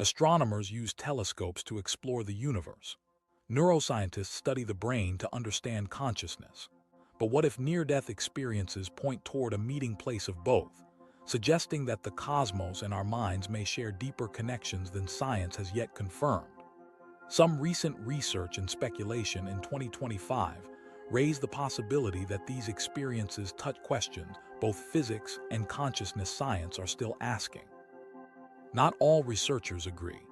Astronomers use telescopes to explore the universe. Neuroscientists study the brain to understand consciousness. But what if near-death experiences point toward a meeting place of both, suggesting that the cosmos and our minds may share deeper connections than science has yet confirmed? Some recent research and speculation in 2025 raised the possibility that these experiences touch questions both physics and consciousness science are still asking. Not all researchers agree.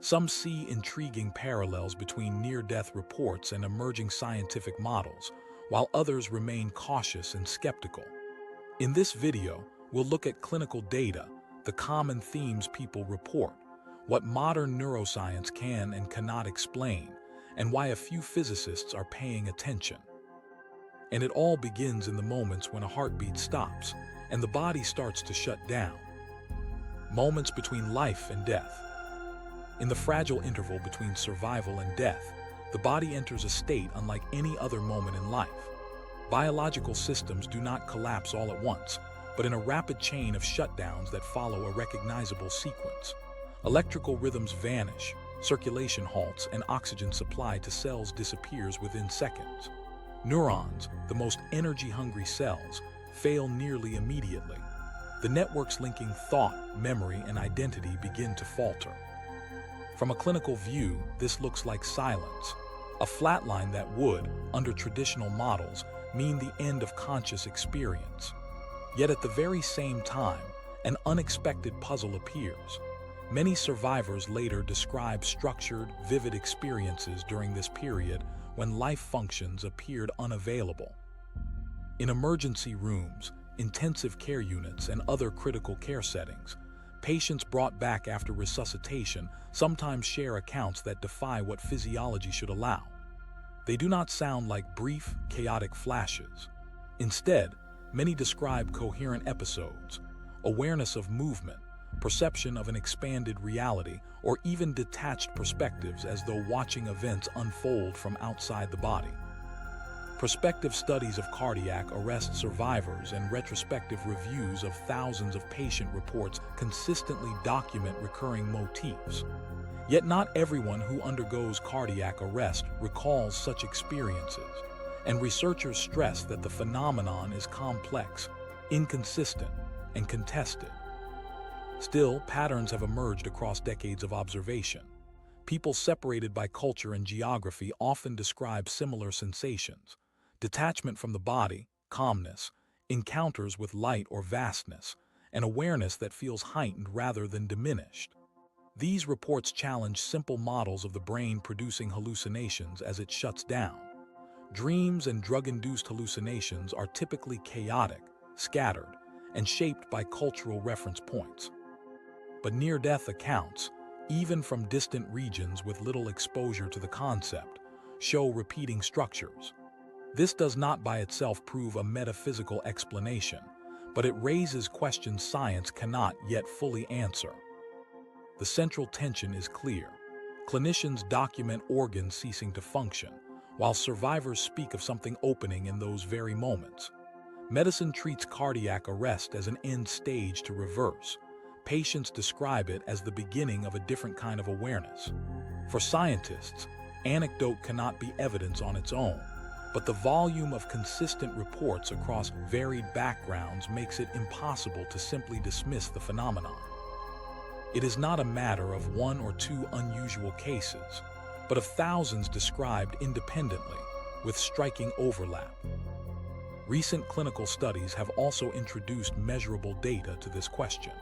Some see intriguing parallels between near-death reports and emerging scientific models, while others remain cautious and skeptical. In this video, we'll look at clinical data, the common themes people report, what modern neuroscience can and cannot explain, and why a few physicists are paying attention. And it all begins in the moments when a heartbeat stops and the body starts to shut down. Moments between life and death. In the fragile interval between survival and death, the body enters a state unlike any other moment in life. Biological systems do not collapse all at once, but in a rapid chain of shutdowns that follow a recognizable sequence. Electrical rhythms vanish, circulation halts, and oxygen supply to cells disappears within seconds. Neurons, the most energy-hungry cells, fail nearly immediately. The networks linking thought, memory, and identity begin to falter. From a clinical view, this looks like silence, a flatline that would, under traditional models, mean the end of conscious experience. Yet at the very same time, an unexpected puzzle appears. Many survivors later describe structured, vivid experiences during this period when life functions appeared unavailable. In emergency rooms, intensive care units, and other critical care settings, patients brought back after resuscitation sometimes share accounts that defy what physiology should allow. They do not sound like brief, chaotic flashes. Instead, many describe coherent episodes, awareness of movement, perception of an expanded reality, or even detached perspectives as though watching events unfold from outside the body. Prospective studies of cardiac arrest survivors and retrospective reviews of thousands of patient reports consistently document recurring motifs. Yet not everyone who undergoes cardiac arrest recalls such experiences, and researchers stress that the phenomenon is complex, inconsistent, and contested. Still, patterns have emerged across decades of observation. People separated by culture and geography often describe similar sensations: detachment from the body, calmness, encounters with light or vastness, and awareness that feels heightened rather than diminished. These reports challenge simple models of the brain producing hallucinations as it shuts down. Dreams and drug-induced hallucinations are typically chaotic, scattered, and shaped by cultural reference points. But near-death accounts, even from distant regions with little exposure to the concept, show repeating structures. This does not by itself prove a metaphysical explanation, but it raises questions science cannot yet fully answer. The central tension is clear. Clinicians document organs ceasing to function, while survivors speak of something opening in those very moments. Medicine treats cardiac arrest as an end stage to reverse. Patients describe it as the beginning of a different kind of awareness. For scientists, anecdote cannot be evidence on its own, but the volume of consistent reports across varied backgrounds makes it impossible to simply dismiss the phenomenon. It is not a matter of one or two unusual cases, but of thousands described independently, with striking overlap. Recent clinical studies have also introduced measurable data to this question.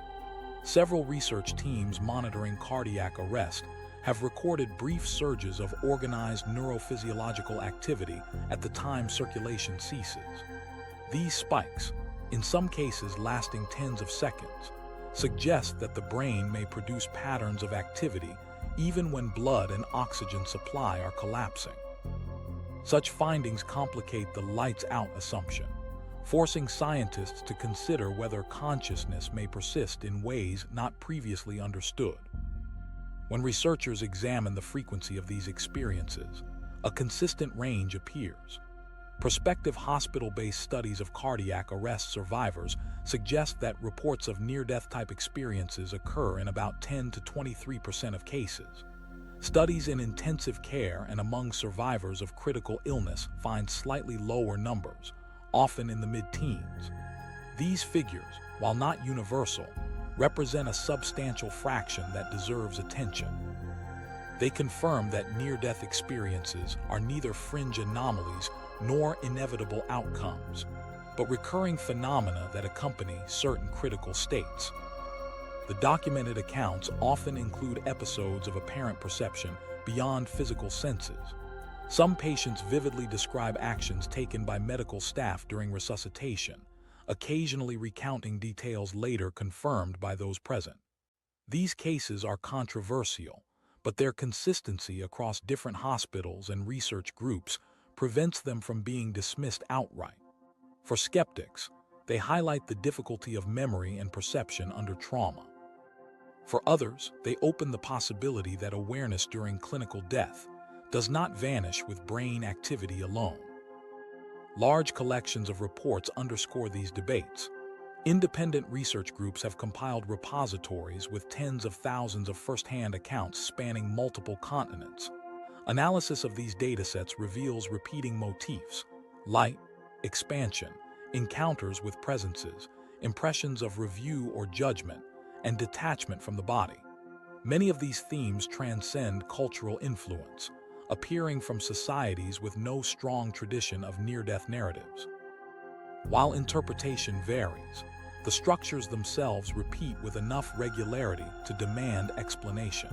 Several research teams monitoring cardiac arrest have recorded brief surges of organized neurophysiological activity at the time circulation ceases. These spikes, in some cases lasting tens of seconds, suggest that the brain may produce patterns of activity even when blood and oxygen supply are collapsing. Such findings complicate the lights-out assumption, forcing scientists to consider whether consciousness may persist in ways not previously understood. When researchers examine the frequency of these experiences, a consistent range appears. Prospective hospital-based studies of cardiac arrest survivors suggest that reports of near-death type experiences occur in about 10 to 23% of cases. Studies in intensive care and among survivors of critical illness find slightly lower numbers, often in the mid-teens. These figures, while not universal, represent a substantial fraction that deserves attention. They confirm that near-death experiences are neither fringe anomalies nor inevitable outcomes, but recurring phenomena that accompany certain critical states. The documented accounts often include episodes of apparent perception beyond physical senses. Some patients vividly describe actions taken by medical staff during resuscitation, occasionally recounting details later confirmed by those present. These cases are controversial, but their consistency across different hospitals and research groups prevents them from being dismissed outright. For skeptics, they highlight the difficulty of memory and perception under trauma. For others, they open the possibility that awareness during clinical death does not vanish with brain activity alone. Large collections of reports underscore these debates. Independent research groups have compiled repositories with tens of thousands of first-hand accounts spanning multiple continents. Analysis of these datasets reveals repeating motifs: light, expansion, encounters with presences, impressions of review or judgment, and detachment from the body. Many of these themes transcend cultural influence, appearing from societies with no strong tradition of near-death narratives. While interpretation varies, the structures themselves repeat with enough regularity to demand explanation.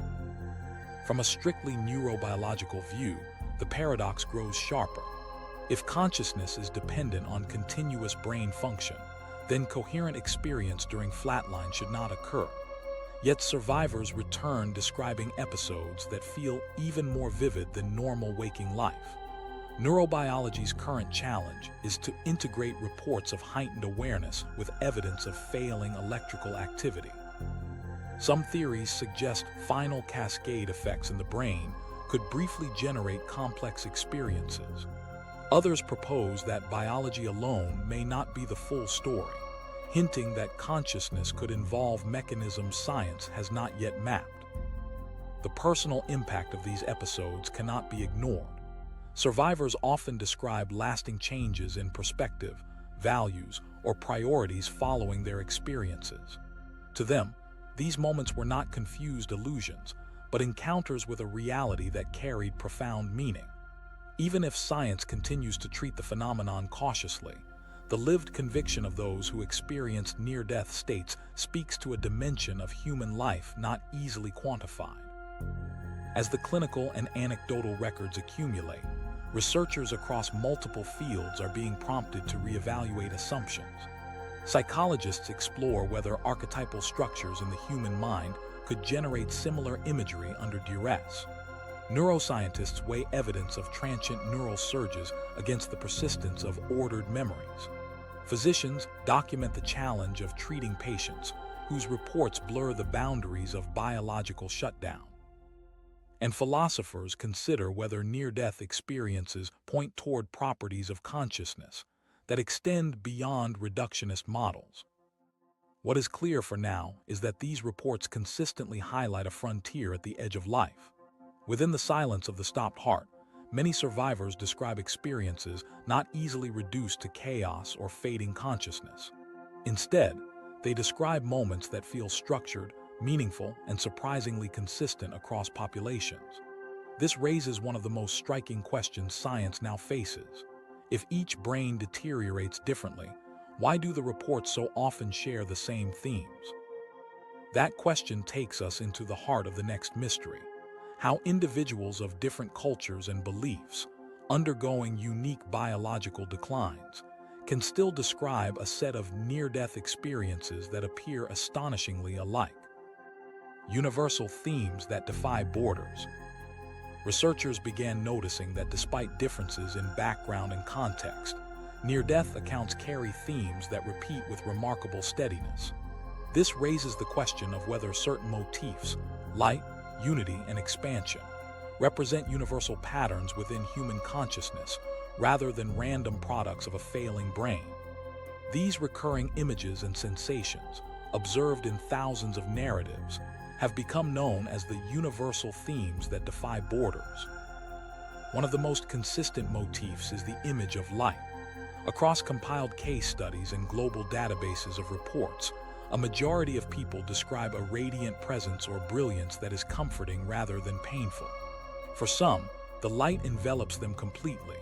From a strictly neurobiological view, the paradox grows sharper. If consciousness is dependent on continuous brain function, then coherent experience during flatline should not occur. Yet survivors return describing episodes that feel even more vivid than normal waking life. Neurobiology's current challenge is to integrate reports of heightened awareness with evidence of failing electrical activity. Some theories suggest final cascade effects in the brain could briefly generate complex experiences. Others propose that biology alone may not be the full story, hinting that consciousness could involve mechanisms science has not yet mapped. The personal impact of these episodes cannot be ignored. Survivors often describe lasting changes in perspective, values, or priorities following their experiences. To them, these moments were not confused illusions, but encounters with a reality that carried profound meaning. Even if science continues to treat the phenomenon cautiously, the lived conviction of those who experienced near-death states speaks to a dimension of human life not easily quantified. As the clinical and anecdotal records accumulate, researchers across multiple fields are being prompted to reevaluate assumptions. Psychologists explore whether archetypal structures in the human mind could generate similar imagery under duress. Neuroscientists weigh evidence of transient neural surges against the persistence of ordered memories. Physicians document the challenge of treating patients whose reports blur the boundaries of biological shutdown. And philosophers consider whether near-death experiences point toward properties of consciousness that extend beyond reductionist models. What is clear for now is that these reports consistently highlight a frontier at the edge of life. Within the silence of the stopped heart, many survivors describe experiences not easily reduced to chaos or fading consciousness. Instead, they describe moments that feel structured, meaningful, and surprisingly consistent across populations. This raises one of the most striking questions science now faces. If each brain deteriorates differently, why do the reports so often share the same themes? That question takes us into the heart of the next mystery: how individuals of different cultures and beliefs, undergoing unique biological declines, can still describe a set of near-death experiences that appear astonishingly alike. Universal themes that defy borders. Researchers began noticing that despite differences in background and context, near-death accounts carry themes that repeat with remarkable steadiness. This raises the question of whether certain motifs, light, unity, and expansion, represent universal patterns within human consciousness, rather than random products of a failing brain. These recurring images and sensations, observed in thousands of narratives, have become known as the universal themes that defy borders. One of the most consistent motifs is the image of light. Across compiled case studies and global databases of reports, a majority of people describe a radiant presence or brilliance that is comforting rather than painful. For some, the light envelops them completely.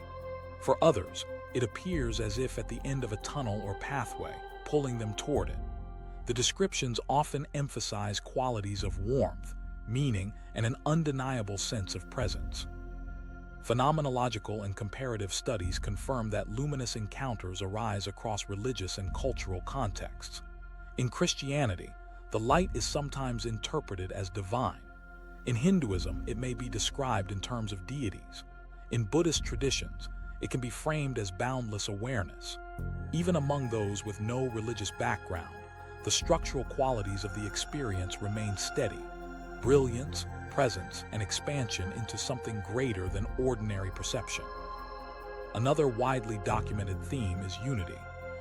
For others, it appears as if at the end of a tunnel or pathway, pulling them toward it. The descriptions often emphasize qualities of warmth, meaning, and an undeniable sense of presence. Phenomenological and comparative studies confirm that luminous encounters arise across religious and cultural contexts. In Christianity, the light is sometimes interpreted as divine. In Hinduism, it may be described in terms of deities. In Buddhist traditions, it can be framed as boundless awareness. Even among those with no religious background, the structural qualities of the experience remain steady: brilliance, presence, and expansion into something greater than ordinary perception. Another widely documented theme is unity,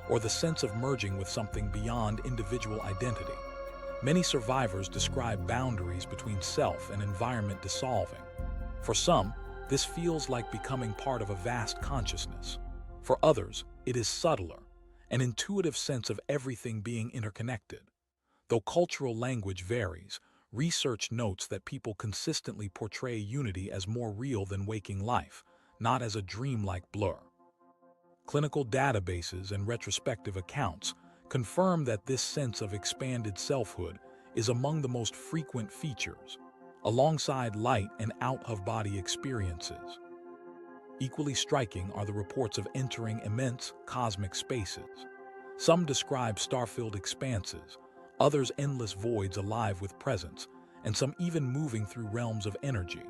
or the sense of merging with something beyond individual identity. Many survivors describe boundaries between self and environment dissolving. For some, this feels like becoming part of a vast consciousness. For others, it is subtler, an intuitive sense of everything being interconnected. Though cultural language varies, research notes that people consistently portray unity as more real than waking life, not as a dreamlike blur. Clinical databases and retrospective accounts confirm that this sense of expanded selfhood is among the most frequent features, alongside light and out-of-body experiences. Equally striking are the reports of entering immense cosmic spaces. Some describe star-filled expanses, others endless voids alive with presence, and some even moving through realms of energy.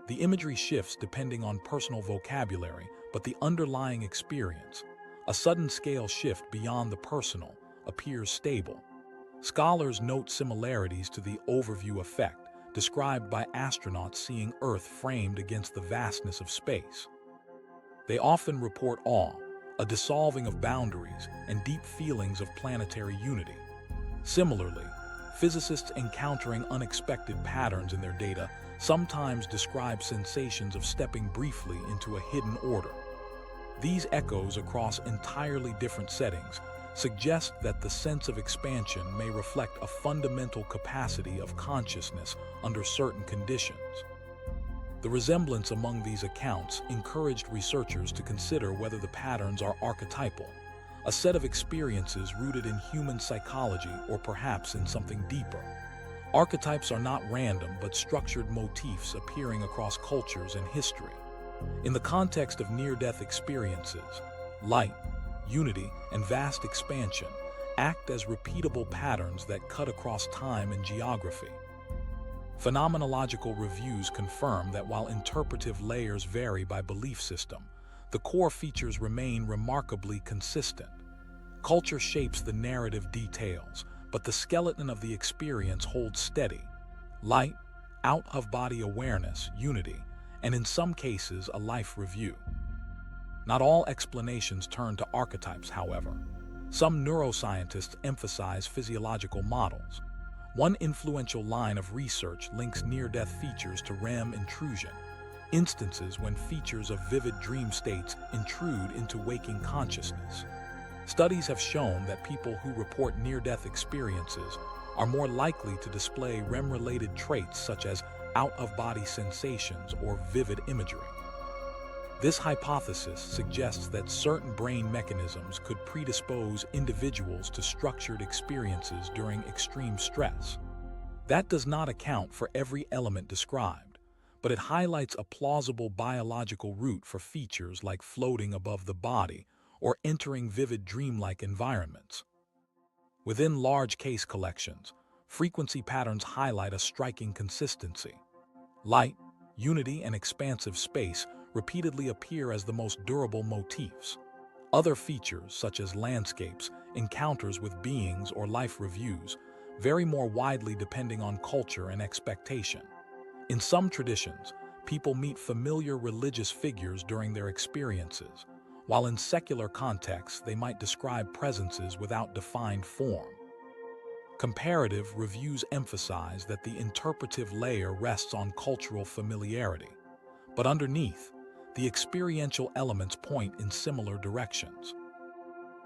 The imagery shifts depending on personal vocabulary, but the underlying experience, a sudden scale shift beyond the personal, appears stable. Scholars note similarities to the overview effect, described by astronauts seeing Earth framed against the vastness of space. They often report awe, a dissolving of boundaries, and deep feelings of planetary unity. Similarly, physicists encountering unexpected patterns in their data sometimes describe sensations of stepping briefly into a hidden order. These echoes across entirely different settings suggest that the sense of expansion may reflect a fundamental capacity of consciousness under certain conditions. The resemblance among these accounts encouraged researchers to consider whether the patterns are archetypal, a set of experiences rooted in human psychology or perhaps in something deeper. Archetypes are not random but structured motifs appearing across cultures and history. In the context of near-death experiences, light, unity, and vast expansion act as repeatable patterns that cut across time and geography. Phenomenological reviews confirm that while interpretive layers vary by belief system, the core features remain remarkably consistent. Culture shapes the narrative details, but the skeleton of the experience holds steady: light, out-of-body awareness, unity, and in some cases a life review. Not all explanations turn to archetypes, however. Some neuroscientists emphasize physiological models. One influential line of research links near-death features to REM intrusion, instances when features of vivid dream states intrude into waking consciousness. Studies have shown that people who report near-death experiences are more likely to display REM-related traits such as out-of-body sensations or vivid imagery. This hypothesis suggests that certain brain mechanisms could predispose individuals to structured experiences during extreme stress. That does not account for every element described, but it highlights a plausible biological route for features like floating above the body or entering vivid dreamlike environments. Within large case collections, frequency patterns highlight a striking consistency. Light, unity, and expansive space repeatedly appear as the most durable motifs. Other features, such as landscapes, encounters with beings, or life reviews, vary more widely depending on culture and expectation. In some traditions, people meet familiar religious figures during their experiences, while in secular contexts they might describe presences without defined form. Comparative reviews emphasize that the interpretive layer rests on cultural familiarity, but underneath, the experiential elements point in similar directions.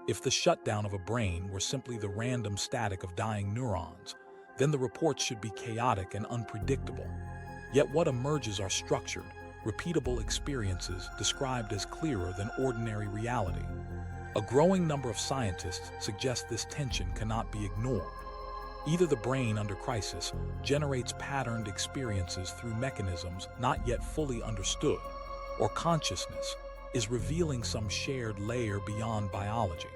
If the shutdown of a brain were simply the random static of dying neurons, then the reports should be chaotic and unpredictable. Yet what emerges are structured, repeatable experiences described as clearer than ordinary reality. A growing number of scientists suggest this tension cannot be ignored. Either the brain under crisis generates patterned experiences through mechanisms not yet fully understood, or consciousness is revealing some shared layer beyond biology.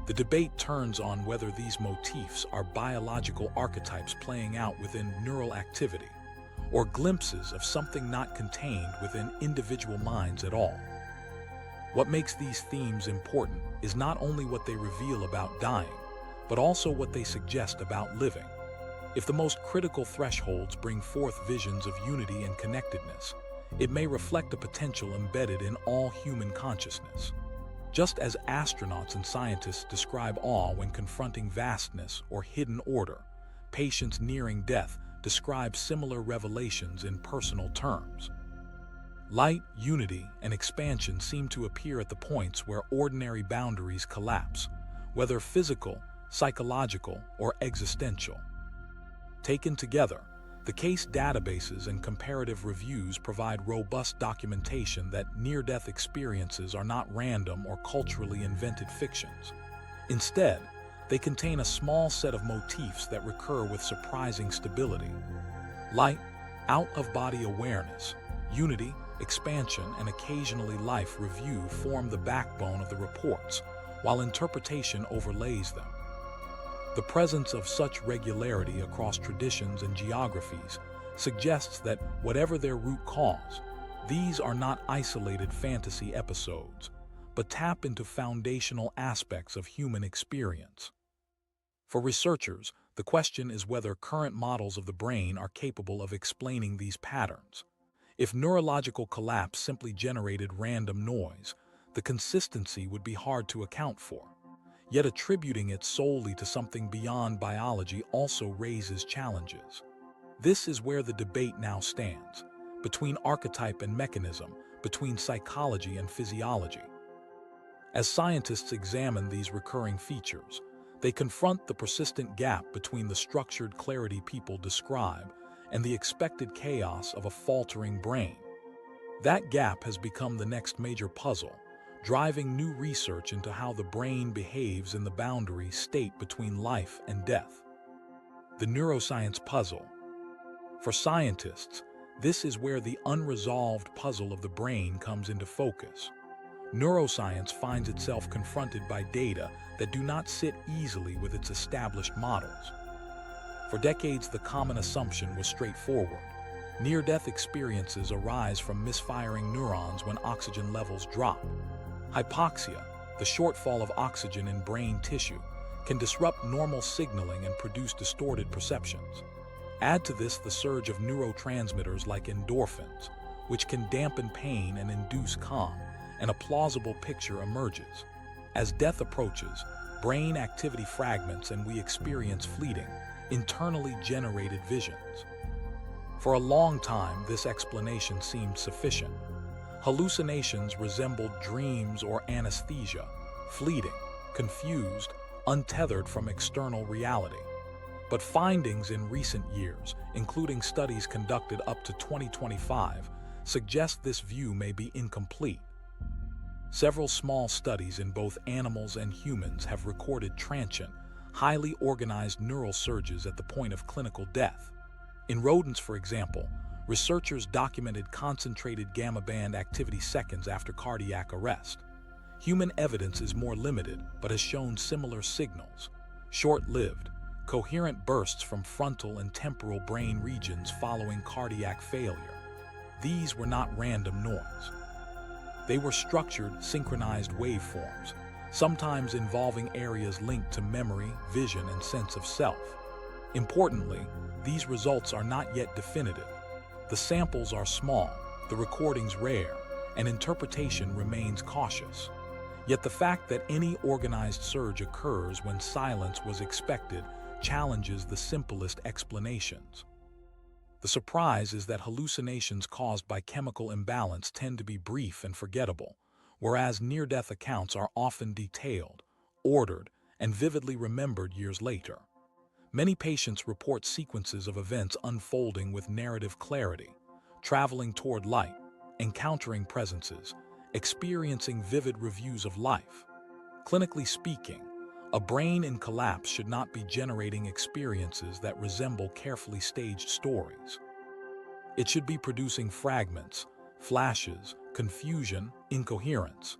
The debate turns on whether these motifs are biological archetypes playing out within neural activity, or glimpses of something not contained within individual minds at all. What makes these themes important is not only what they reveal about dying, but also what they suggest about living. If the most critical thresholds bring forth visions of unity and connectedness, it may reflect a potential embedded in all human consciousness. Just as astronauts and scientists describe awe when confronting vastness or hidden order, patients nearing death describe similar revelations in personal terms. Light, unity, and expansion seem to appear at the points where ordinary boundaries collapse, whether physical, psychological, or existential. Taken together, the case databases and comparative reviews provide robust documentation that near-death experiences are not random or culturally invented fictions. Instead, they contain a small set of motifs that recur with surprising stability. Light, out-of-body awareness, unity, expansion, and occasionally life review form the backbone of the reports, while interpretation overlays them. The presence of such regularity across traditions and geographies suggests that, whatever their root cause, these are not isolated fantasy episodes, but tap into foundational aspects of human experience. For researchers, the question is whether current models of the brain are capable of explaining these patterns. If neurological collapse simply generated random noise, the consistency would be hard to account for. Yet attributing it solely to something beyond biology also raises challenges. This is where the debate now stands, between archetype and mechanism, between psychology and physiology. As scientists examine these recurring features, they confront the persistent gap between the structured clarity people describe and the expected chaos of a faltering brain. That gap has become the next major puzzle, driving new research into how the brain behaves in the boundary state between life and death. The neuroscience puzzle. For scientists, this is where the unresolved puzzle of the brain comes into focus. Neuroscience finds itself confronted by data that do not sit easily with its established models. For decades, the common assumption was straightforward. Near-death experiences arise from misfiring neurons when oxygen levels drop. Hypoxia, the shortfall of oxygen in brain tissue, can disrupt normal signaling and produce distorted perceptions. Add to this the surge of neurotransmitters like endorphins, which can dampen pain and induce calm, and a plausible picture emerges. As death approaches, brain activity fragments and we experience fleeting, internally generated visions. For a long time, this explanation seemed sufficient. Hallucinations resembled dreams or anesthesia, fleeting, confused, untethered from external reality. But findings in recent years, including studies conducted up to 2025, suggest this view may be incomplete. Several small studies in both animals and humans have recorded transient, highly organized neural surges at the point of clinical death. In rodents, for example, researchers documented concentrated gamma band activity seconds after cardiac arrest. Human evidence is more limited, but has shown similar signals. Short-lived, coherent bursts from frontal and temporal brain regions following cardiac failure. These were not random noise. They were structured, synchronized waveforms, sometimes involving areas linked to memory, vision, and sense of self. Importantly, these results are not yet definitive. The samples are small, the recordings rare, and interpretation remains cautious. Yet the fact that any organized surge occurs when silence was expected challenges the simplest explanations. The surprise is that hallucinations caused by chemical imbalance tend to be brief and forgettable, whereas near-death accounts are often detailed, ordered, and vividly remembered years later. Many patients report sequences of events unfolding with narrative clarity, traveling toward light, encountering presences, experiencing vivid reviews of life. Clinically speaking, a brain in collapse should not be generating experiences that resemble carefully staged stories. It should be producing fragments, flashes, confusion, incoherence.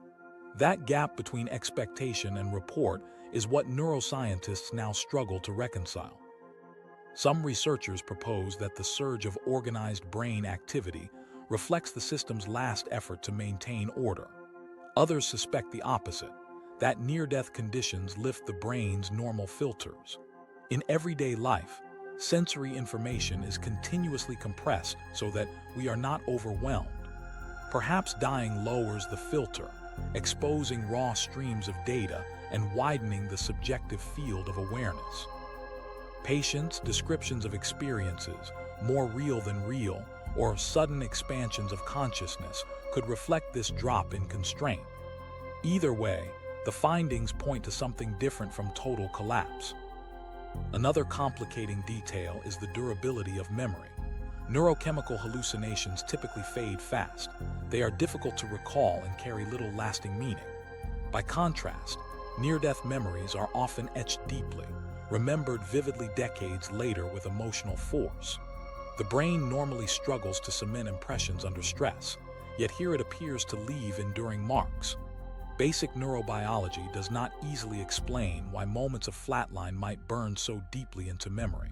That gap between expectation and report is what neuroscientists now struggle to reconcile. Some researchers propose that the surge of organized brain activity reflects the system's last effort to maintain order. Others suspect the opposite, that near-death conditions lift the brain's normal filters. In everyday life, sensory information is continuously compressed so that we are not overwhelmed. Perhaps dying lowers the filter, exposing raw streams of data and widening the subjective field of awareness. Patients' descriptions of experiences, more real than real, or sudden expansions of consciousness could reflect this drop in constraint. Either way, the findings point to something different from total collapse. Another complicating detail is the durability of memory. Neurochemical hallucinations typically fade fast. They are difficult to recall and carry little lasting meaning. By contrast, near-death memories are often etched deeply, remembered vividly decades later with emotional force. The brain normally struggles to cement impressions under stress, yet here it appears to leave enduring marks. Basic neurobiology does not easily explain why moments of flatline might burn so deeply into memory.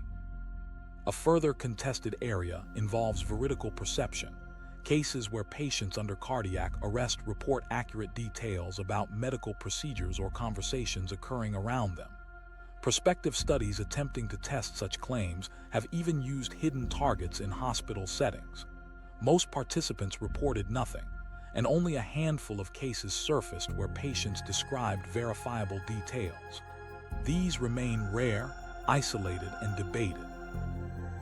A further contested area involves veridical perception, cases where patients under cardiac arrest report accurate details about medical procedures or conversations occurring around them. Prospective studies attempting to test such claims have even used hidden targets in hospital settings. Most participants reported nothing, and only a handful of cases surfaced where patients described verifiable details. These remain rare, isolated, and debated.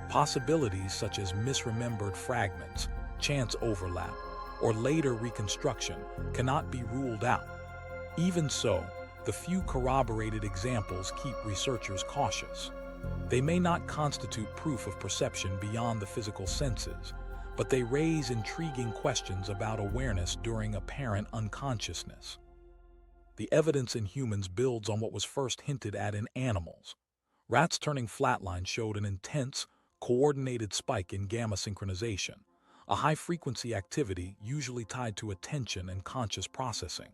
Possibilities such as misremembered fragments, chance overlap, or later reconstruction cannot be ruled out. Even so, the few corroborated examples keep researchers cautious. They may not constitute proof of perception beyond the physical senses, but they raise intriguing questions about awareness during apparent unconsciousness. The evidence in humans builds on what was first hinted at in animals. Rats turning flatline showed an intense, coordinated spike in gamma synchronization, a high-frequency activity usually tied to attention and conscious processing.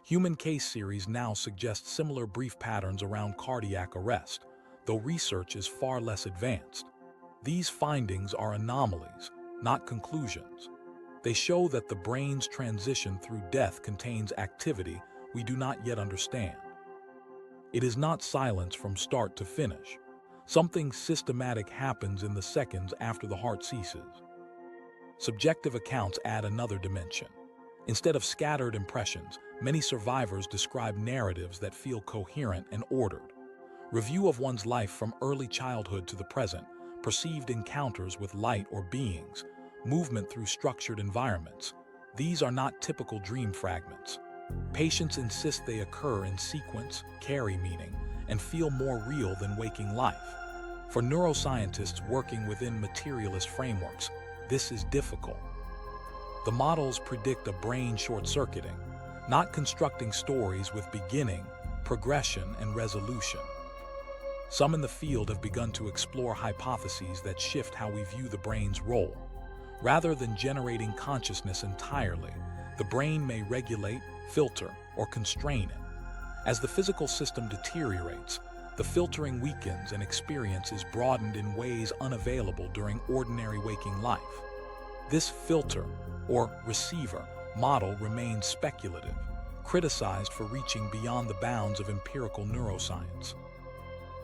Human case series now suggest similar brief patterns around cardiac arrest, though research is far less advanced. These findings are anomalies, not conclusions. They show that the brain's transition through death contains activity we do not yet understand. It is not silence from start to finish. Something systematic happens in the seconds after the heart ceases. Subjective accounts add another dimension. Instead of scattered impressions, many survivors describe narratives that feel coherent and ordered. Review of one's life from early childhood to the present, perceived encounters with light or beings, movement through structured environments. These are not typical dream fragments. Patients insist they occur in sequence, carry meaning, and feel more real than waking life. For neuroscientists working within materialist frameworks, this is difficult. The models predict a brain short-circuiting, not constructing stories with beginning, progression, and resolution. Some in the field have begun to explore hypotheses that shift how we view the brain's role. Rather than generating consciousness entirely, the brain may regulate, filter, or constrain it. As the physical system deteriorates, the filtering weakens and experience is broadened in ways unavailable during ordinary waking life. This filter, or receiver, model remains speculative, criticized for reaching beyond the bounds of empirical neuroscience.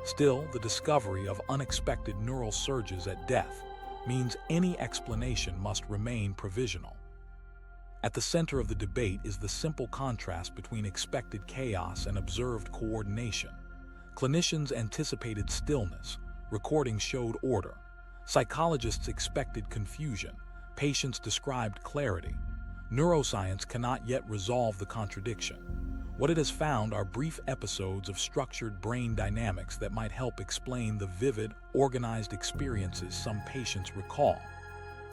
Still, the discovery of unexpected neural surges at death means any explanation must remain provisional. At the center of the debate is the simple contrast between expected chaos and observed coordination. Clinicians anticipated stillness, recordings showed order. Psychologists expected confusion, patients described clarity. Neuroscience cannot yet resolve the contradiction. What it has found are brief episodes of structured brain dynamics that might help explain the vivid, organized experiences some patients recall.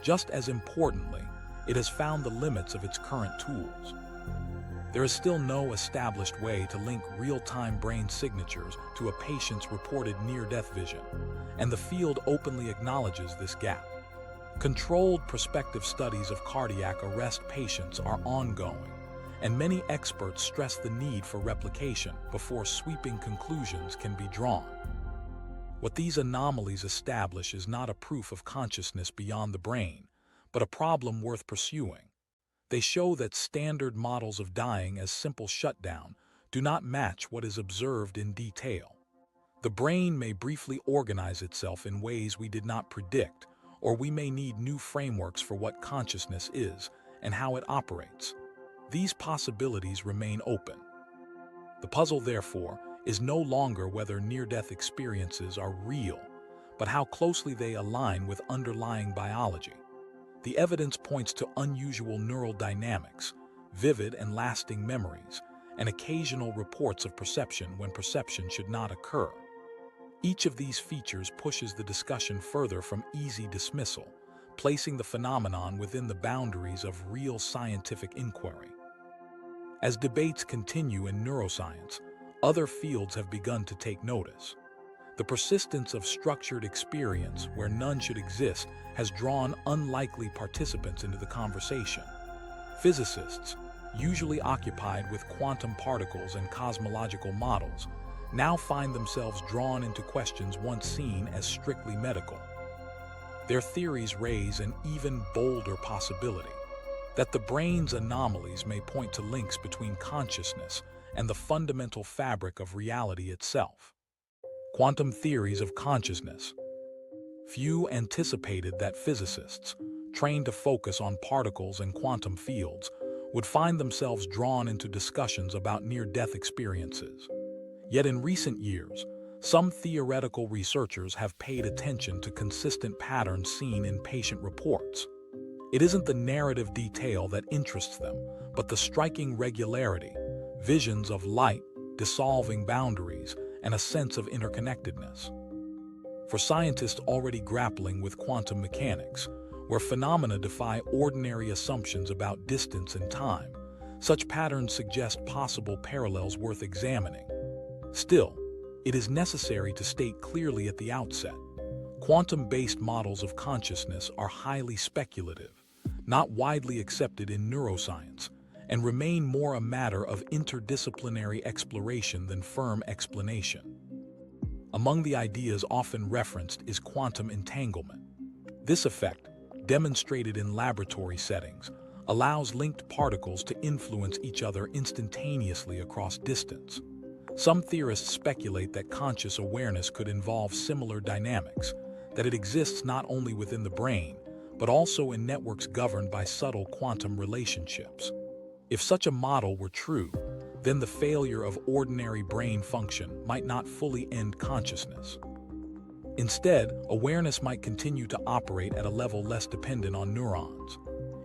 Just as importantly, it has found the limits of its current tools. There is still no established way to link real-time brain signatures to a patient's reported near-death vision, and the field openly acknowledges this gap. Controlled prospective studies of cardiac arrest patients are ongoing, and many experts stress the need for replication before sweeping conclusions can be drawn. What these anomalies establish is not a proof of consciousness beyond the brain, but a problem worth pursuing. They show that standard models of dying as simple shutdown do not match what is observed in detail. The brain may briefly organize itself in ways we did not predict, or we may need new frameworks for what consciousness is and how it operates. These possibilities remain open. The puzzle, therefore, is no longer whether near-death experiences are real, but how closely they align with underlying biology. The evidence points to unusual neural dynamics, vivid and lasting memories, and occasional reports of perception when perception should not occur. Each of these features pushes the discussion further from easy dismissal, placing the phenomenon within the boundaries of real scientific inquiry. As debates continue in neuroscience, other fields have begun to take notice. The persistence of structured experience where none should exist has drawn unlikely participants into the conversation. Physicists, usually occupied with quantum particles and cosmological models, now find themselves drawn into questions once seen as strictly medical. Their theories raise an even bolder possibility, that the brain's anomalies may point to links between consciousness and the fundamental fabric of reality itself. Quantum theories of consciousness. Few anticipated that physicists, trained to focus on particles and quantum fields, would find themselves drawn into discussions about near-death experiences. Yet in recent years, some theoretical researchers have paid attention to consistent patterns seen in patient reports. It isn't the narrative detail that interests them, but the striking regularity, visions of light, dissolving boundaries, and a sense of interconnectedness. For scientists already grappling with quantum mechanics, where phenomena defy ordinary assumptions about distance and time, such patterns suggest possible parallels worth examining. Still, it is necessary to state clearly at the outset, quantum-based models of consciousness are highly speculative, not widely accepted in neuroscience, and remain more a matter of interdisciplinary exploration than firm explanation. Among the ideas often referenced is quantum entanglement. This effect, demonstrated in laboratory settings, allows linked particles to influence each other instantaneously across distance. Some theorists speculate that conscious awareness could involve similar dynamics, that it exists not only within the brain, but also in networks governed by subtle quantum relationships. If such a model were true, then the failure of ordinary brain function might not fully end consciousness. Instead, awareness might continue to operate at a level less dependent on neurons.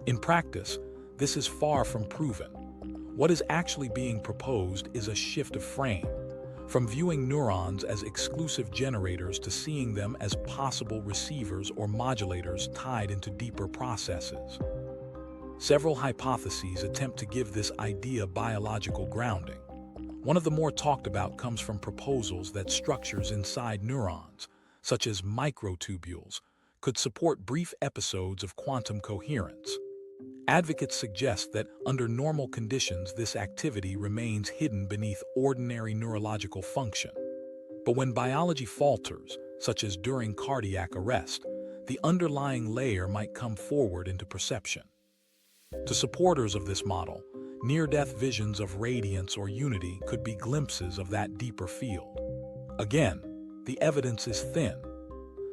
In practice, this is far from proven. What is actually being proposed is a shift of frame, from viewing neurons as exclusive generators to seeing them as possible receivers or modulators tied into deeper processes. Several hypotheses attempt to give this idea biological grounding. One of the more talked about comes from proposals that structures inside neurons, such as microtubules, could support brief episodes of quantum coherence. Advocates suggest that under normal conditions this activity remains hidden beneath ordinary neurological function. But when biology falters, such as during cardiac arrest, the underlying layer might come forward into perception. To supporters of this model, near-death visions of radiance or unity could be glimpses of that deeper field. Again, the evidence is thin.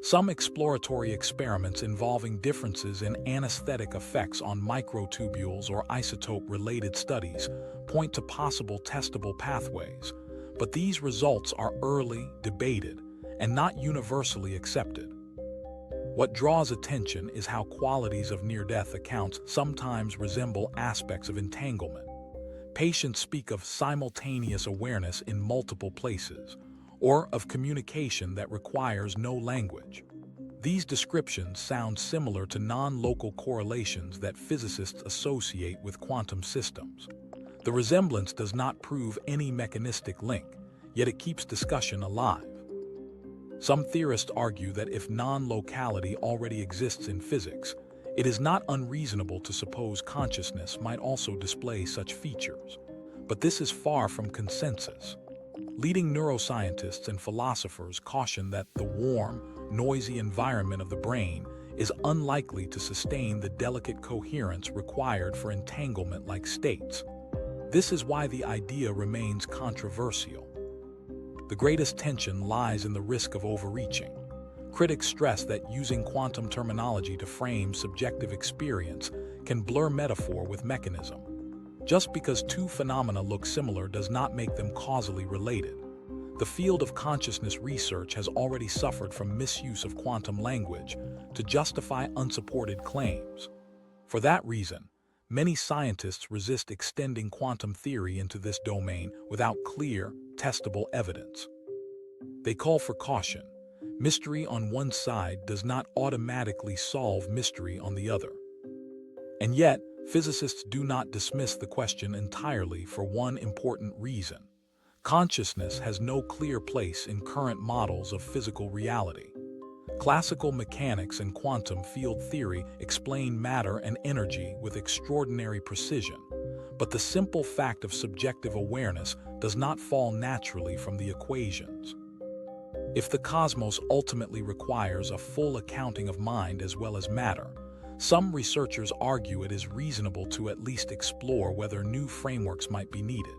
Some exploratory experiments involving differences in anesthetic effects on microtubules or isotope-related studies point to possible testable pathways, but these results are early, debated, and not universally accepted. What draws attention is how qualities of near-death accounts sometimes resemble aspects of entanglement. Patients speak of simultaneous awareness in multiple places, or of communication that requires no language. These descriptions sound similar to non-local correlations that physicists associate with quantum systems. The resemblance does not prove any mechanistic link, yet it keeps discussion alive. Some theorists argue that if non-locality already exists in physics, it is not unreasonable to suppose consciousness might also display such features. But this is far from consensus. Leading neuroscientists and philosophers caution that the warm, noisy environment of the brain is unlikely to sustain the delicate coherence required for entanglement-like states. This is why the idea remains controversial. The greatest tension lies in the risk of overreaching. Critics stress that using quantum terminology to frame subjective experience can blur metaphor with mechanism. Just because two phenomena look similar does not make them causally related. The field of consciousness research has already suffered from misuse of quantum language to justify unsupported claims. For that reason, many scientists resist extending quantum theory into this domain without clear, testable evidence. They call for caution. Mystery on one side does not automatically solve mystery on the other. And yet, physicists do not dismiss the question entirely for one important reason. Consciousness has no clear place in current models of physical reality. Classical mechanics and quantum field theory explain matter and energy with extraordinary precision, but the simple fact of subjective awareness does not fall naturally from the equations. If the cosmos ultimately requires a full accounting of mind as well as matter, some researchers argue it is reasonable to at least explore whether new frameworks might be needed.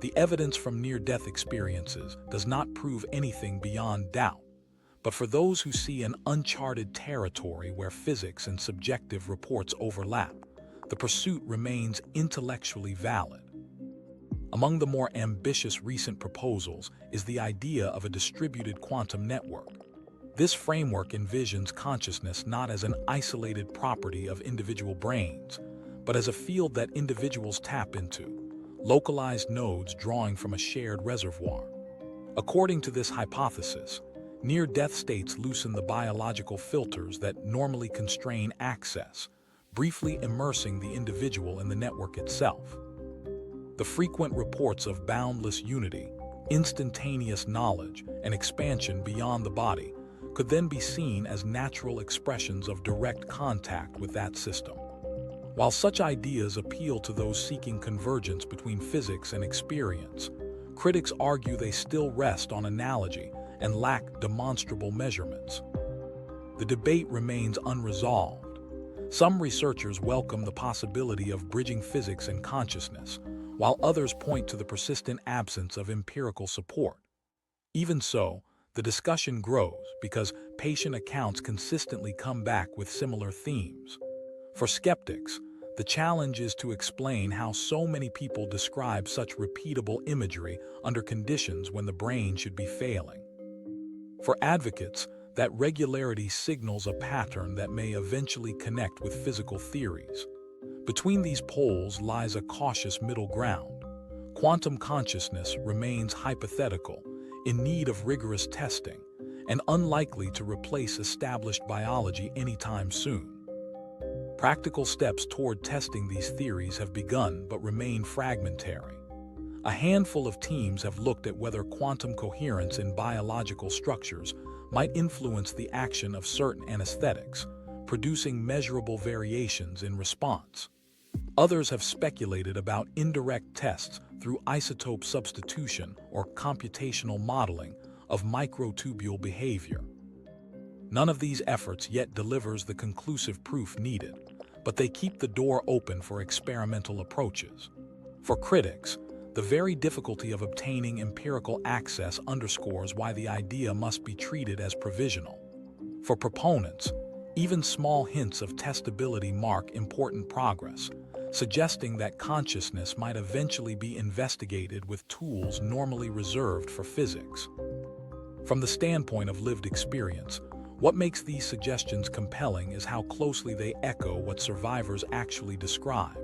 The evidence from near-death experiences does not prove anything beyond doubt, but for those who see an uncharted territory where physics and subjective reports overlap, the pursuit remains intellectually valid. Among the more ambitious recent proposals is the idea of a distributed quantum network. This framework envisions consciousness not as an isolated property of individual brains, but as a field that individuals tap into, localized nodes drawing from a shared reservoir. According to this hypothesis, near-death states loosen the biological filters that normally constrain access, briefly immersing the individual in the network itself. The frequent reports of boundless unity, instantaneous knowledge, and expansion beyond the body could then be seen as natural expressions of direct contact with that system. While such ideas appeal to those seeking convergence between physics and experience, critics argue they still rest on analogy and lack demonstrable measurements. The debate remains unresolved. Some researchers welcome the possibility of bridging physics and consciousness, while others point to the persistent absence of empirical support. Even so, the discussion grows because patient accounts consistently come back with similar themes. For skeptics, the challenge is to explain how so many people describe such repeatable imagery under conditions when the brain should be failing. For advocates, that regularity signals a pattern that may eventually connect with physical theories. Between these poles lies a cautious middle ground. Quantum consciousness remains hypothetical, in need of rigorous testing, and unlikely to replace established biology anytime soon. Practical steps toward testing these theories have begun but remain fragmentary. A handful of teams have looked at whether quantum coherence in biological structures might influence the action of certain anesthetics, producing measurable variations in response. Others have speculated about indirect tests through isotope substitution or computational modeling of microtubule behavior. None of these efforts yet delivers the conclusive proof needed, but they keep the door open for experimental approaches. For critics, the very difficulty of obtaining empirical access underscores why the idea must be treated as provisional. For proponents, even small hints of testability mark important progress, suggesting that consciousness might eventually be investigated with tools normally reserved for physics. From the standpoint of lived experience, what makes these suggestions compelling is how closely they echo what survivors actually describe.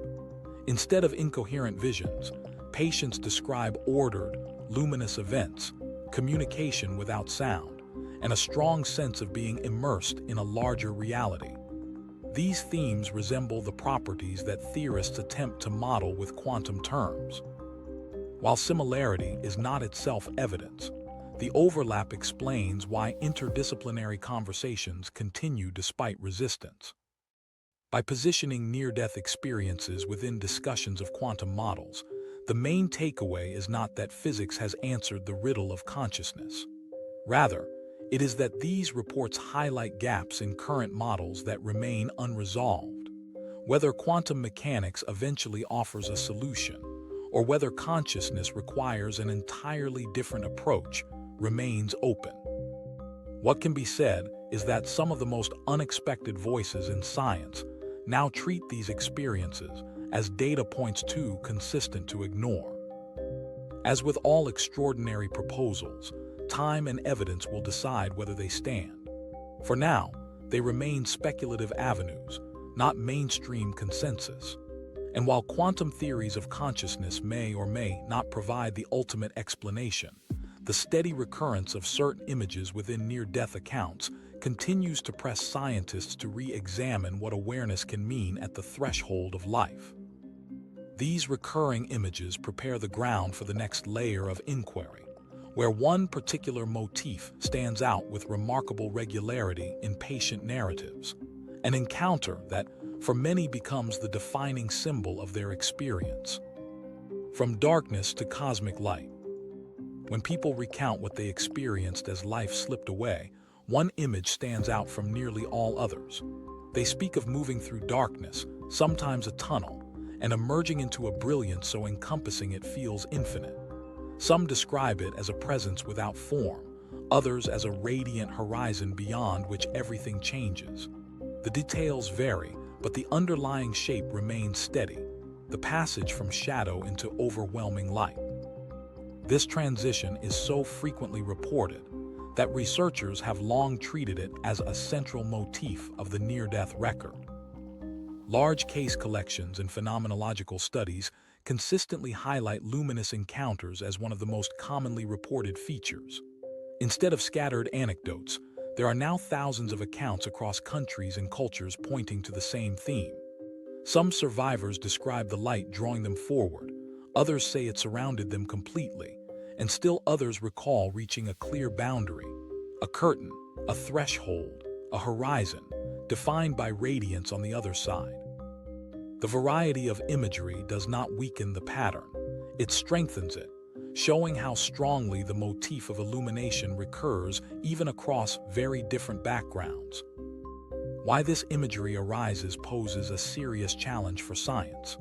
Instead of incoherent visions, patients describe ordered, luminous events, communication without sound, and a strong sense of being immersed in a larger reality. These themes resemble the properties that theorists attempt to model with quantum terms. While similarity is not itself evidence, the overlap explains why interdisciplinary conversations continue despite resistance. By positioning near-death experiences within discussions of quantum models, the main takeaway is not that physics has answered the riddle of consciousness. Rather, it is that these reports highlight gaps in current models that remain unresolved. Whether quantum mechanics eventually offers a solution, or whether consciousness requires an entirely different approach, remains open. What can be said is that some of the most unexpected voices in science now treat these experiences as data points too consistent to ignore. As with all extraordinary proposals, time and evidence will decide whether they stand. For now, they remain speculative avenues, not mainstream consensus. And while quantum theories of consciousness may or may not provide the ultimate explanation, the steady recurrence of certain images within near-death accounts continues to press scientists to re-examine what awareness can mean at the threshold of life. These recurring images prepare the ground for the next layer of inquiry, where one particular motif stands out with remarkable regularity in patient narratives, an encounter that, for many, becomes the defining symbol of their experience. From darkness to cosmic light. When people recount what they experienced as life slipped away, one image stands out from nearly all others. They speak of moving through darkness, sometimes a tunnel, and emerging into a brilliance so encompassing it feels infinite. Some describe it as a presence without form, others as a radiant horizon beyond which everything changes. The details vary, but the underlying shape remains steady, the passage from shadow into overwhelming light. This transition is so frequently reported that researchers have long treated it as a central motif of the near-death record. Large case collections and phenomenological studies consistently highlight luminous encounters as one of the most commonly reported features. Instead of scattered anecdotes, there are now thousands of accounts across countries and cultures pointing to the same theme. Some survivors describe the light drawing them forward, others say it surrounded them completely, and still others recall reaching a clear boundary, a curtain, a threshold, a horizon, defined by radiance on the other side. The variety of imagery does not weaken the pattern, it strengthens it, showing how strongly the motif of illumination recurs even across very different backgrounds. Why this imagery arises poses a serious challenge for science.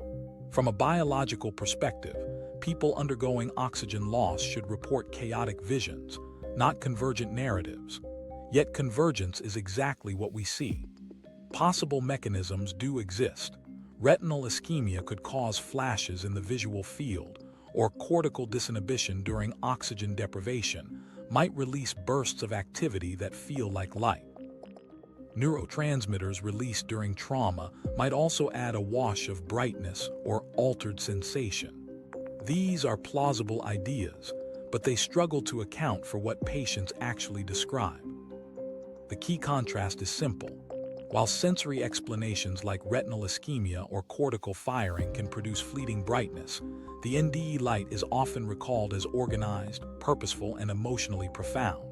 From a biological perspective, people undergoing oxygen loss should report chaotic visions, not convergent narratives. Yet convergence is exactly what we see. Possible mechanisms do exist. Retinal ischemia could cause flashes in the visual field, or cortical disinhibition during oxygen deprivation might release bursts of activity that feel like light. Neurotransmitters released during trauma might also add a wash of brightness or altered sensation. These are plausible ideas, but they struggle to account for what patients actually describe. The key contrast is simple. While sensory explanations like retinal ischemia or cortical firing can produce fleeting brightness, the NDE light is often recalled as organized, purposeful, and emotionally profound.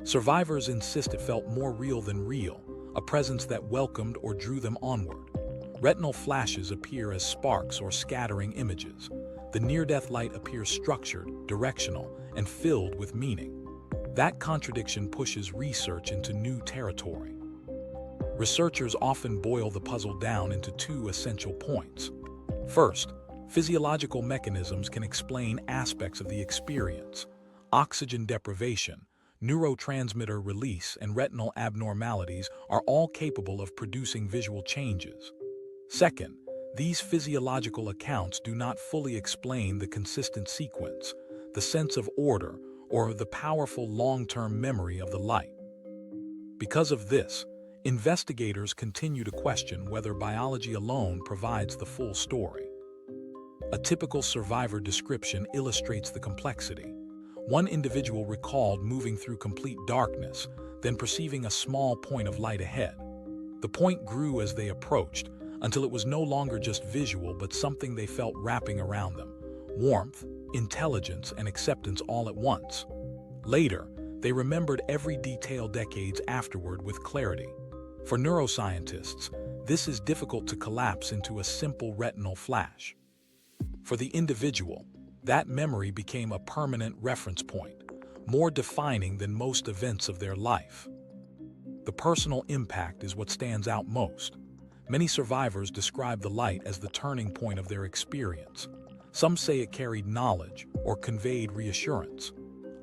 Survivors insist it felt more real than real, a presence that welcomed or drew them onward. Retinal flashes appear as sparks or scattering images. The near-death light appears structured, directional, and filled with meaning. That contradiction pushes research into new territory. Researchers often boil the puzzle down into two essential points. First, physiological mechanisms can explain aspects of the experience. Oxygen deprivation, neurotransmitter release, and retinal abnormalities are all capable of producing visual changes. Second, these physiological accounts do not fully explain the consistent sequence, the sense of order, or the powerful long-term memory of the light. Because of this, investigators continue to question whether biology alone provides the full story. A typical survivor description illustrates the complexity. One individual recalled moving through complete darkness, then perceiving a small point of light ahead. The point grew as they approached, until it was no longer just visual but something they felt wrapping around them: warmth, intelligence, and acceptance all at once. Later, they remembered every detail decades afterward with clarity. For neuroscientists, this is difficult to collapse into a simple retinal flash. For the individual, that memory became a permanent reference point, more defining than most events of their life. The personal impact is what stands out most. Many survivors describe the light as the turning point of their experience. Some say it carried knowledge or conveyed reassurance.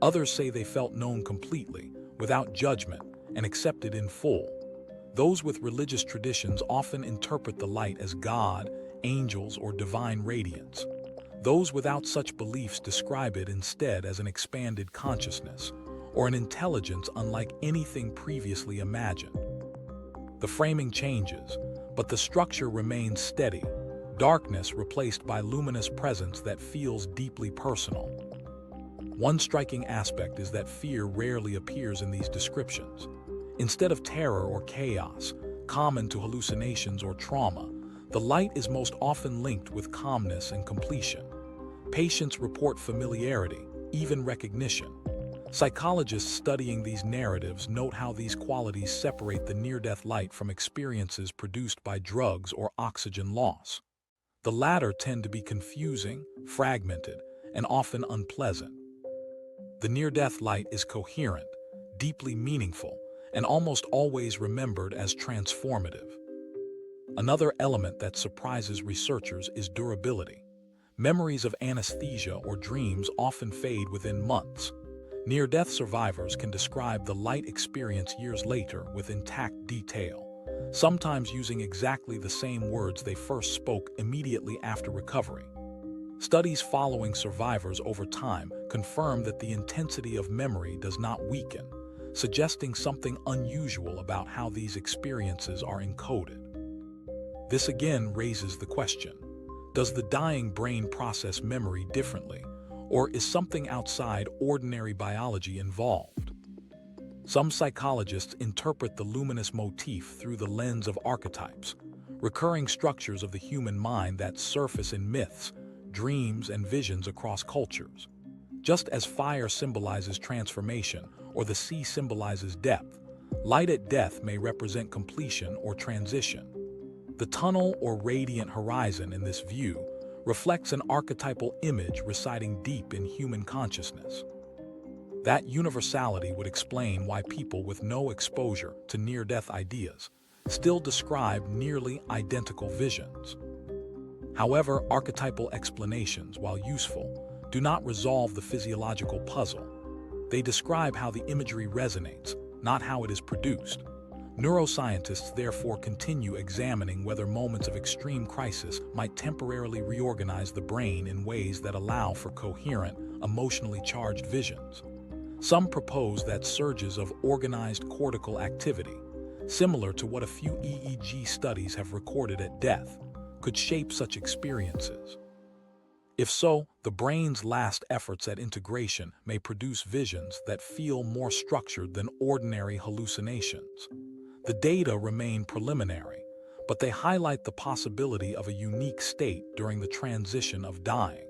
Others say they felt known completely, without judgment, and accepted in full. Those with religious traditions often interpret the light as God, angels, or divine radiance. Those without such beliefs describe it instead as an expanded consciousness, or an intelligence unlike anything previously imagined. The framing changes, but the structure remains steady: darkness replaced by luminous presence that feels deeply personal. One striking aspect is that fear rarely appears in these descriptions. Instead of terror or chaos, common to hallucinations or trauma, the light is most often linked with calmness and completion. Patients report familiarity, even recognition. Psychologists studying these narratives note how these qualities separate the near-death light from experiences produced by drugs or oxygen loss. The latter tend to be confusing, fragmented, and often unpleasant. The near-death light is coherent, deeply meaningful, and almost always remembered as transformative. Another element that surprises researchers is durability. Memories of anesthesia or dreams often fade within months. Near-death survivors can describe the light experience years later with intact detail, sometimes using exactly the same words they first spoke immediately after recovery. Studies following survivors over time confirm that the intensity of memory does not weaken, suggesting something unusual about how these experiences are encoded. This again raises the question: does the dying brain process memory differently, or is something outside ordinary biology involved? Some psychologists interpret the luminous motif through the lens of archetypes, recurring structures of the human mind that surface in myths, dreams, and visions across cultures. Just as fire symbolizes transformation or the sea symbolizes depth, light at death may represent completion or transition. The tunnel or radiant horizon in this view reflects an archetypal image residing deep in human consciousness. That universality would explain why people with no exposure to near-death ideas still describe nearly identical visions. However, archetypal explanations, while useful, do not resolve the physiological puzzle. They describe how the imagery resonates, not how it is produced. Neuroscientists therefore continue examining whether moments of extreme crisis might temporarily reorganize the brain in ways that allow for coherent, emotionally charged visions. Some propose that surges of organized cortical activity, similar to what a few EEG studies have recorded at death, could shape such experiences. If so, the brain's last efforts at integration may produce visions that feel more structured than ordinary hallucinations. The data remain preliminary, but they highlight the possibility of a unique state during the transition of dying.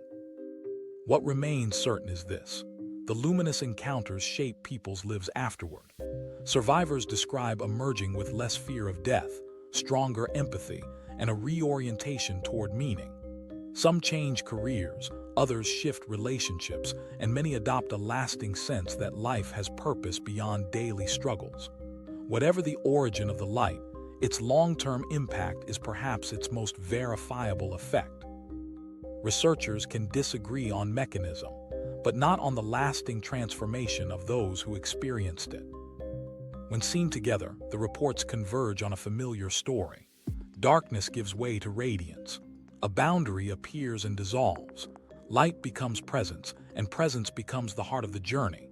What remains certain is this: the luminous encounters shape people's lives afterward. Survivors describe emerging with less fear of death, stronger empathy, and a reorientation toward meaning. Some change careers, others shift relationships, and many adopt a lasting sense that life has purpose beyond daily struggles. Whatever the origin of the light, its long-term impact is perhaps its most verifiable effect. Researchers can disagree on mechanism, but not on the lasting transformation of those who experienced it. When seen together, the reports converge on a familiar story. Darkness gives way to radiance. A boundary appears and dissolves. Light becomes presence, and presence becomes the heart of the journey.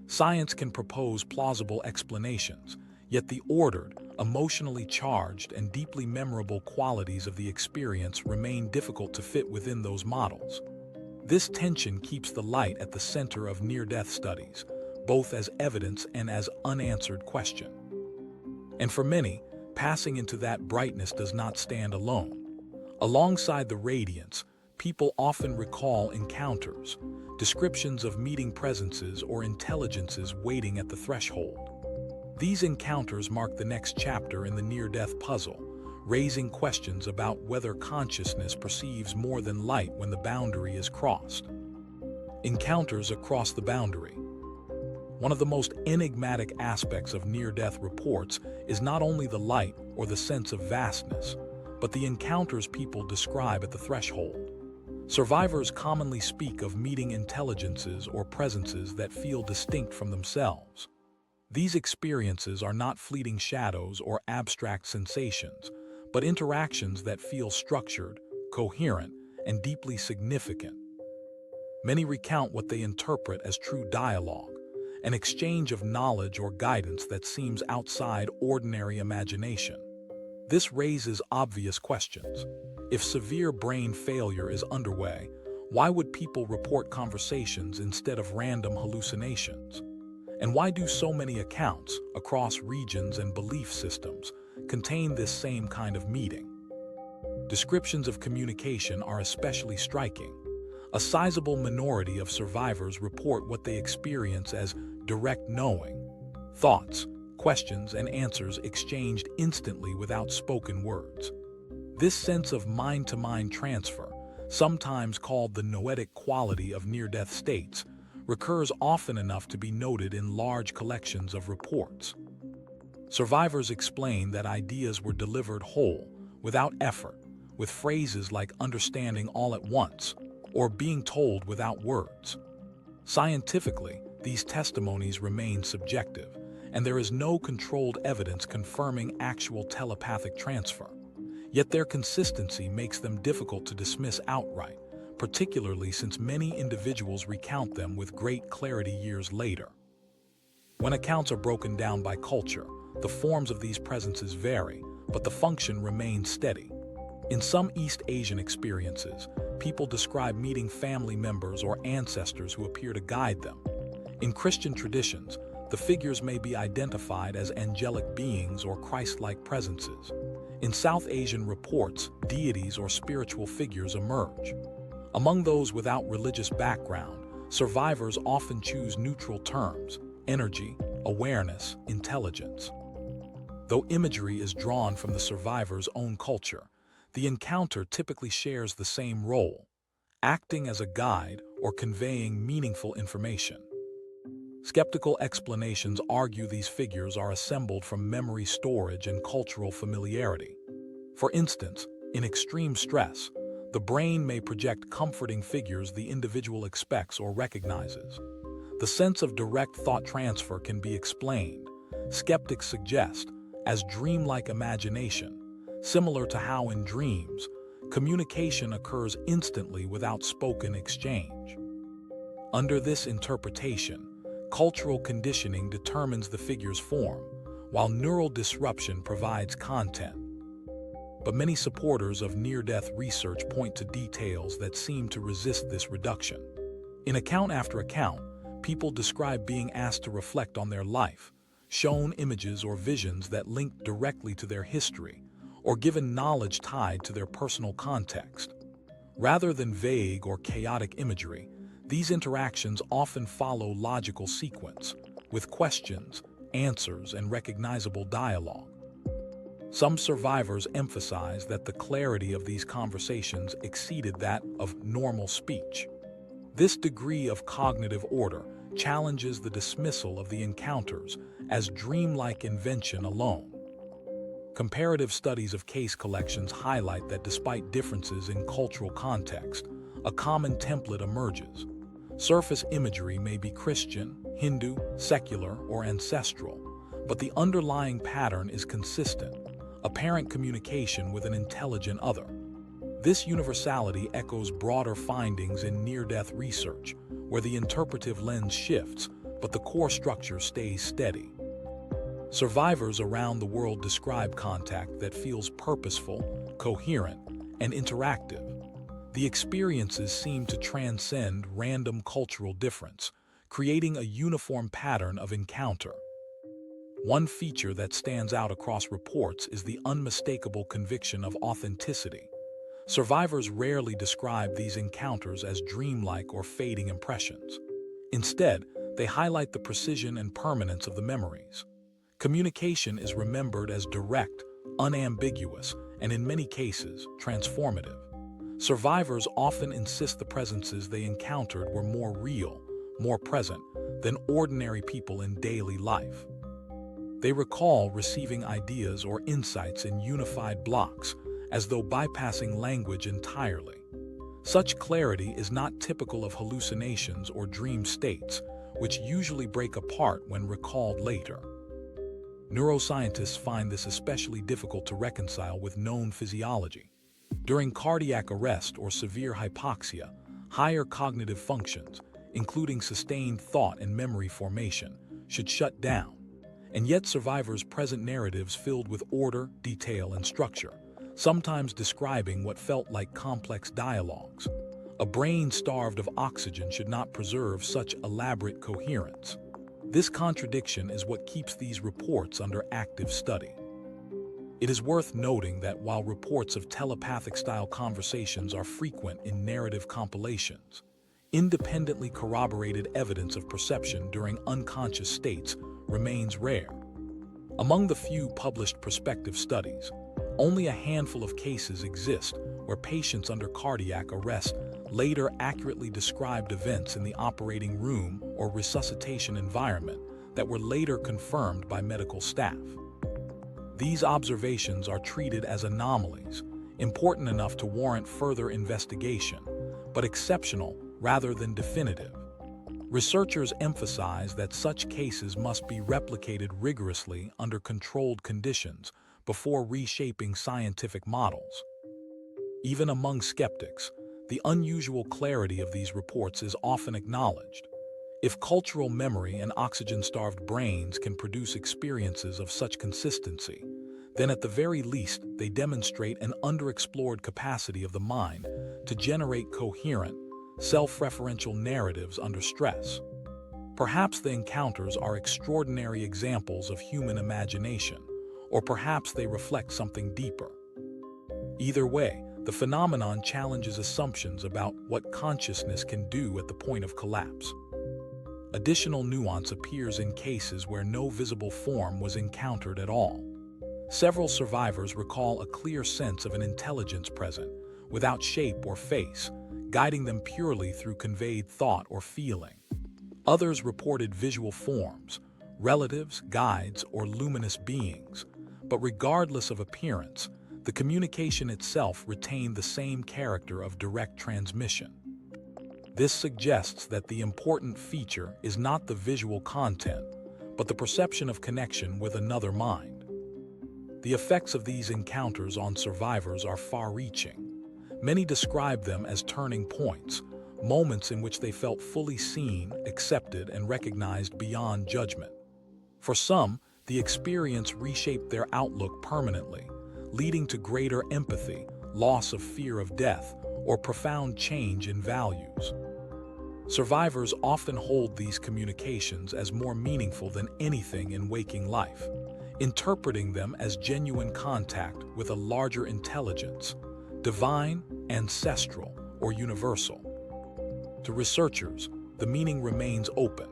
Science can propose plausible explanations, yet the ordered, emotionally charged, and deeply memorable qualities of the experience remain difficult to fit within those models. This tension keeps the light at the center of near-death studies, both as evidence and as unanswered question. And for many, passing into that brightness does not stand alone. Alongside the radiance, people often recall encounters, descriptions of meeting presences or intelligences waiting at the threshold. These encounters mark the next chapter in the near-death puzzle, raising questions about whether consciousness perceives more than light when the boundary is crossed. Encounters across the boundary. One of the most enigmatic aspects of near-death reports is not only the light or the sense of vastness, but the encounters people describe at the threshold. Survivors commonly speak of meeting intelligences or presences that feel distinct from themselves. These experiences are not fleeting shadows or abstract sensations, but interactions that feel structured, coherent, and deeply significant. Many recount what they interpret as true dialogue, an exchange of knowledge or guidance that seems outside ordinary imagination. This raises obvious questions. If severe brain failure is underway, why would people report conversations instead of random hallucinations? And why do so many accounts, across regions and belief systems, contain this same kind of meeting? Descriptions of communication are especially striking. A sizable minority of survivors report what they experience as direct knowing, thoughts, questions, and answers exchanged instantly without spoken words. This sense of mind-to-mind transfer, sometimes called the noetic quality of near-death states, recurs often enough to be noted in large collections of reports. Survivors explain that ideas were delivered whole, without effort, with phrases like understanding all at once, or being told without words. Scientifically, these testimonies remain subjective, and there is no controlled evidence confirming actual telepathic transfer. Yet their consistency makes them difficult to dismiss outright, particularly since many individuals recount them with great clarity years later. When accounts are broken down by culture, the forms of these presences vary, but the function remains steady. In some East Asian experiences, people describe meeting family members or ancestors who appear to guide them. In Christian traditions, the figures may be identified as angelic beings or Christ-like presences. In South Asian reports, deities or spiritual figures emerge. Among those without religious background, survivors often choose neutral terms: energy, awareness, intelligence. Though imagery is drawn from the survivor's own culture, the encounter typically shares the same role, acting as a guide or conveying meaningful information. Skeptical explanations argue these figures are assembled from memory storage and cultural familiarity. For instance, in extreme stress, the brain may project comforting figures the individual expects or recognizes. The sense of direct thought transfer can be explained, skeptics suggest, as dreamlike imagination, similar to how in dreams, communication occurs instantly without spoken exchange. Under this interpretation, cultural conditioning determines the figure's form, while neural disruption provides content. But many supporters of near-death research point to details that seem to resist this reduction. In account after account, people describe being asked to reflect on their life, shown images or visions that link directly to their history, or given knowledge tied to their personal context. Rather than vague or chaotic imagery, these interactions often follow logical sequence, with questions, answers, and recognizable dialogue. Some survivors emphasize that the clarity of these conversations exceeded that of normal speech. This degree of cognitive order challenges the dismissal of the encounters as dreamlike invention alone. Comparative studies of case collections highlight that despite differences in cultural context, a common template emerges. Surface imagery may be Christian, Hindu, secular, or ancestral, but the underlying pattern is consistent: apparent communication with an intelligent other. This universality echoes broader findings in near-death research, where the interpretive lens shifts, but the core structure stays steady. Survivors around the world describe contact that feels purposeful, coherent, and interactive. The experiences seem to transcend random cultural difference, creating a uniform pattern of encounter. One feature that stands out across reports is the unmistakable conviction of authenticity. Survivors rarely describe these encounters as dreamlike or fading impressions. Instead, they highlight the precision and permanence of the memories. Communication is remembered as direct, unambiguous, and in many cases, transformative. Survivors often insist the presences they encountered were more real, more present, than ordinary people in daily life. They recall receiving ideas or insights in unified blocks, as though bypassing language entirely. Such clarity is not typical of hallucinations or dream states, which usually break apart when recalled later. Neuroscientists find this especially difficult to reconcile with known physiology. During cardiac arrest or severe hypoxia, higher cognitive functions, including sustained thought and memory formation, should shut down. And yet survivors present narratives filled with order, detail, and structure, sometimes describing what felt like complex dialogues. A brain starved of oxygen should not preserve such elaborate coherence. This contradiction is what keeps these reports under active study. It is worth noting that while reports of telepathic-style conversations are frequent in narrative compilations, independently corroborated evidence of perception during unconscious states remains rare. Among the few published prospective studies, only a handful of cases exist where patients under cardiac arrest later accurately described events in the operating room or resuscitation environment that were later confirmed by medical staff. These observations are treated as anomalies, important enough to warrant further investigation, but exceptional rather than definitive. Researchers emphasize that such cases must be replicated rigorously under controlled conditions before reshaping scientific models. Even among skeptics, the unusual clarity of these reports is often acknowledged. If cultural memory and oxygen-starved brains can produce experiences of such consistency, then at the very least they demonstrate an underexplored capacity of the mind to generate coherent, self-referential narratives under stress. Perhaps the encounters are extraordinary examples of human imagination, or perhaps they reflect something deeper. Either way, the phenomenon challenges assumptions about what consciousness can do at the point of collapse. Additional nuance appears in cases where no visible form was encountered at all. Several survivors recall a clear sense of an intelligence present, without shape or face, guiding them purely through conveyed thought or feeling. Others reported visual forms, relatives, guides, or luminous beings, but regardless of appearance, the communication itself retained the same character of direct transmission. This suggests that the important feature is not the visual content, but the perception of connection with another mind. The effects of these encounters on survivors are far-reaching. Many describe them as turning points, moments in which they felt fully seen, accepted, and recognized beyond judgment. For some, the experience reshaped their outlook permanently, leading to greater empathy, loss of fear of death, or profound change in values. Survivors often hold these communications as more meaningful than anything in waking life, interpreting them as genuine contact with a larger intelligence, divine, ancestral, or universal. To researchers, the meaning remains open.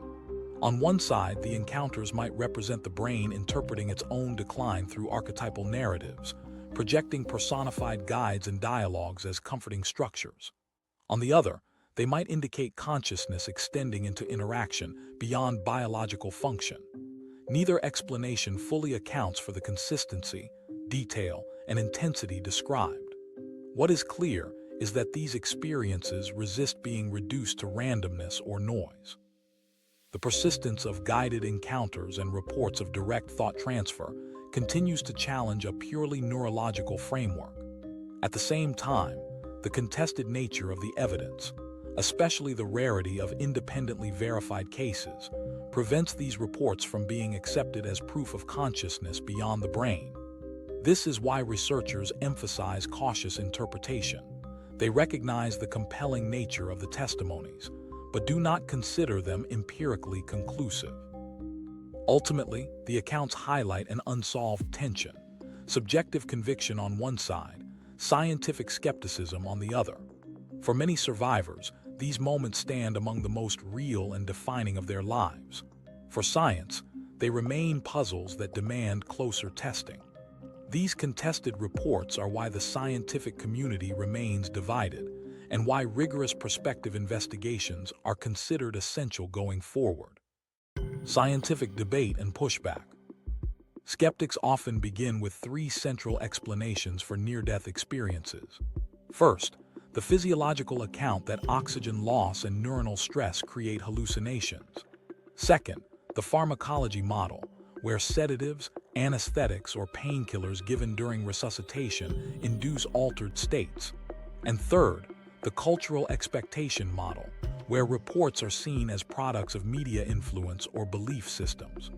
On one side, the encounters might represent the brain interpreting its own decline through archetypal narratives, projecting personified guides and dialogues as comforting structures. On the other, they might indicate consciousness extending into interaction beyond biological function. Neither explanation fully accounts for the consistency, detail, and intensity described. What is clear is that these experiences resist being reduced to randomness or noise. The persistence of guided encounters and reports of direct thought transfer continues to challenge a purely neurological framework. At the same time, the contested nature of the evidence, especially the rarity of independently verified cases, prevents these reports from being accepted as proof of consciousness beyond the brain. This is why researchers emphasize cautious interpretation. They recognize the compelling nature of the testimonies, but do not consider them empirically conclusive. Ultimately, the accounts highlight an unsolved tension: subjective conviction on one side, scientific skepticism on the other. For many survivors, these moments stand among the most real and defining of their lives. For science, they remain puzzles that demand closer testing. These contested reports are why the scientific community remains divided, and why rigorous prospective investigations are considered essential going forward. Scientific debate and pushback. Skeptics often begin with three central explanations for near-death experiences. First, the physiological account that oxygen loss and neuronal stress create hallucinations. Second, the pharmacology model, where sedatives, anesthetics, or painkillers given during resuscitation induce altered states. And third, the cultural expectation model, where reports are seen as products of media influence or belief systems.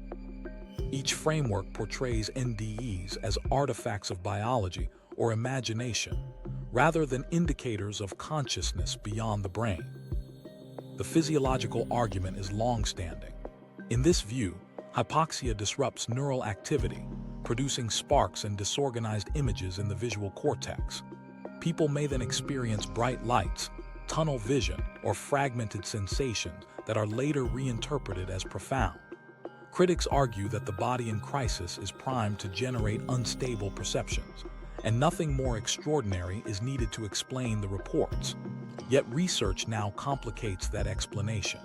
Each framework portrays NDEs as artifacts of biology or imagination, rather than indicators of consciousness beyond the brain. The physiological argument is long-standing. In this view, hypoxia disrupts neural activity, producing sparks and disorganized images in the visual cortex. People may then experience bright lights, tunnel vision, or fragmented sensations that are later reinterpreted as profound. Critics argue that the body in crisis is primed to generate unstable perceptions, and nothing more extraordinary is needed to explain the reports. Yet research now complicates that explanation.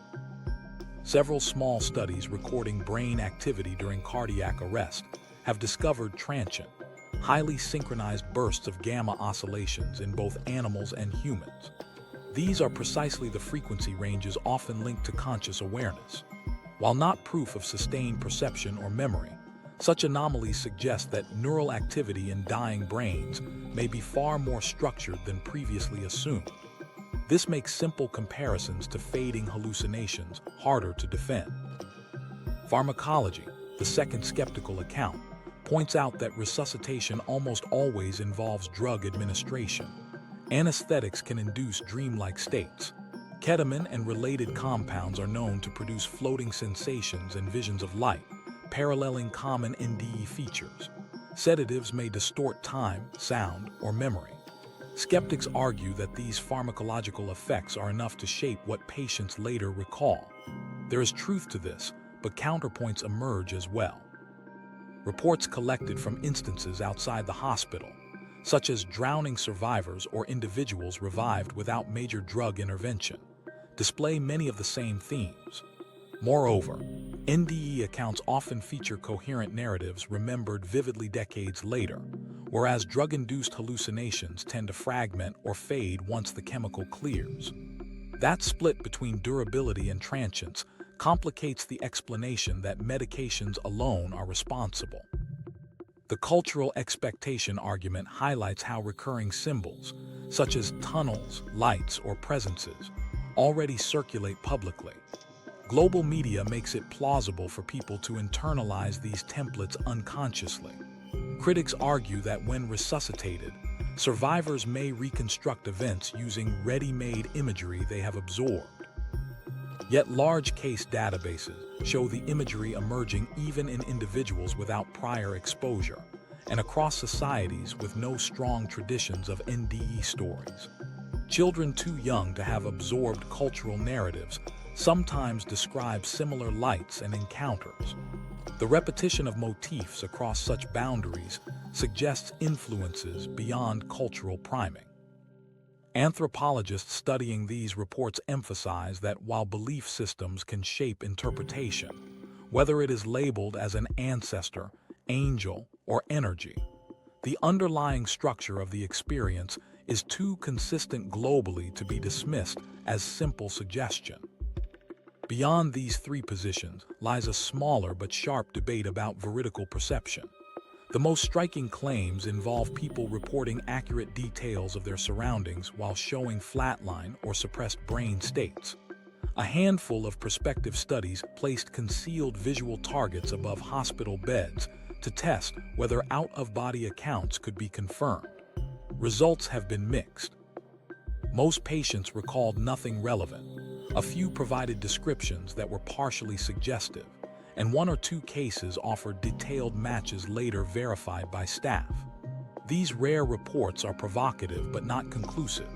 Several small studies recording brain activity during cardiac arrest have discovered transient, highly synchronized bursts of gamma oscillations in both animals and humans. These are precisely the frequency ranges often linked to conscious awareness. While not proof of sustained perception or memory, such anomalies suggest that neural activity in dying brains may be far more structured than previously assumed. This makes simple comparisons to fading hallucinations harder to defend. Pharmacology, the second skeptical account, points out that resuscitation almost always involves drug administration. Anesthetics can induce dreamlike states. Ketamine and related compounds are known to produce floating sensations and visions of light, paralleling common NDE features. Sedatives may distort time, sound, or memory. Skeptics argue that these pharmacological effects are enough to shape what patients later recall. There is truth to this, but counterpoints emerge as well. Reports collected from instances outside the hospital, such as drowning survivors or individuals revived without major drug intervention, display many of the same themes. Moreover, NDE accounts often feature coherent narratives remembered vividly decades later, whereas drug-induced hallucinations tend to fragment or fade once the chemical clears. That split between durability and transience complicates the explanation that medications alone are responsible. The cultural expectation argument highlights how recurring symbols, such as tunnels, lights, or presences, already circulate publicly. Global media makes it plausible for people to internalize these templates unconsciously. Critics argue that when resuscitated, survivors may reconstruct events using ready-made imagery they have absorbed. Yet large case databases show the imagery emerging even in individuals without prior exposure, and across societies with no strong traditions of NDE stories. Children too young to have absorbed cultural narratives sometimes describe similar lights and encounters. The repetition of motifs across such boundaries suggests influences beyond cultural priming. Anthropologists studying these reports emphasize that while belief systems can shape interpretation, whether it is labeled as an ancestor, angel, or energy, the underlying structure of the experience is too consistent globally to be dismissed as simple suggestion. Beyond these three positions lies a smaller but sharp debate about veridical perception. The most striking claims involve people reporting accurate details of their surroundings while showing flatline or suppressed brain states. A handful of prospective studies placed concealed visual targets above hospital beds to test whether out-of-body accounts could be confirmed. Results have been mixed. Most patients recalled nothing relevant. A few provided descriptions that were partially suggestive, and one or two cases offered detailed matches later verified by staff. These rare reports are provocative but not conclusive.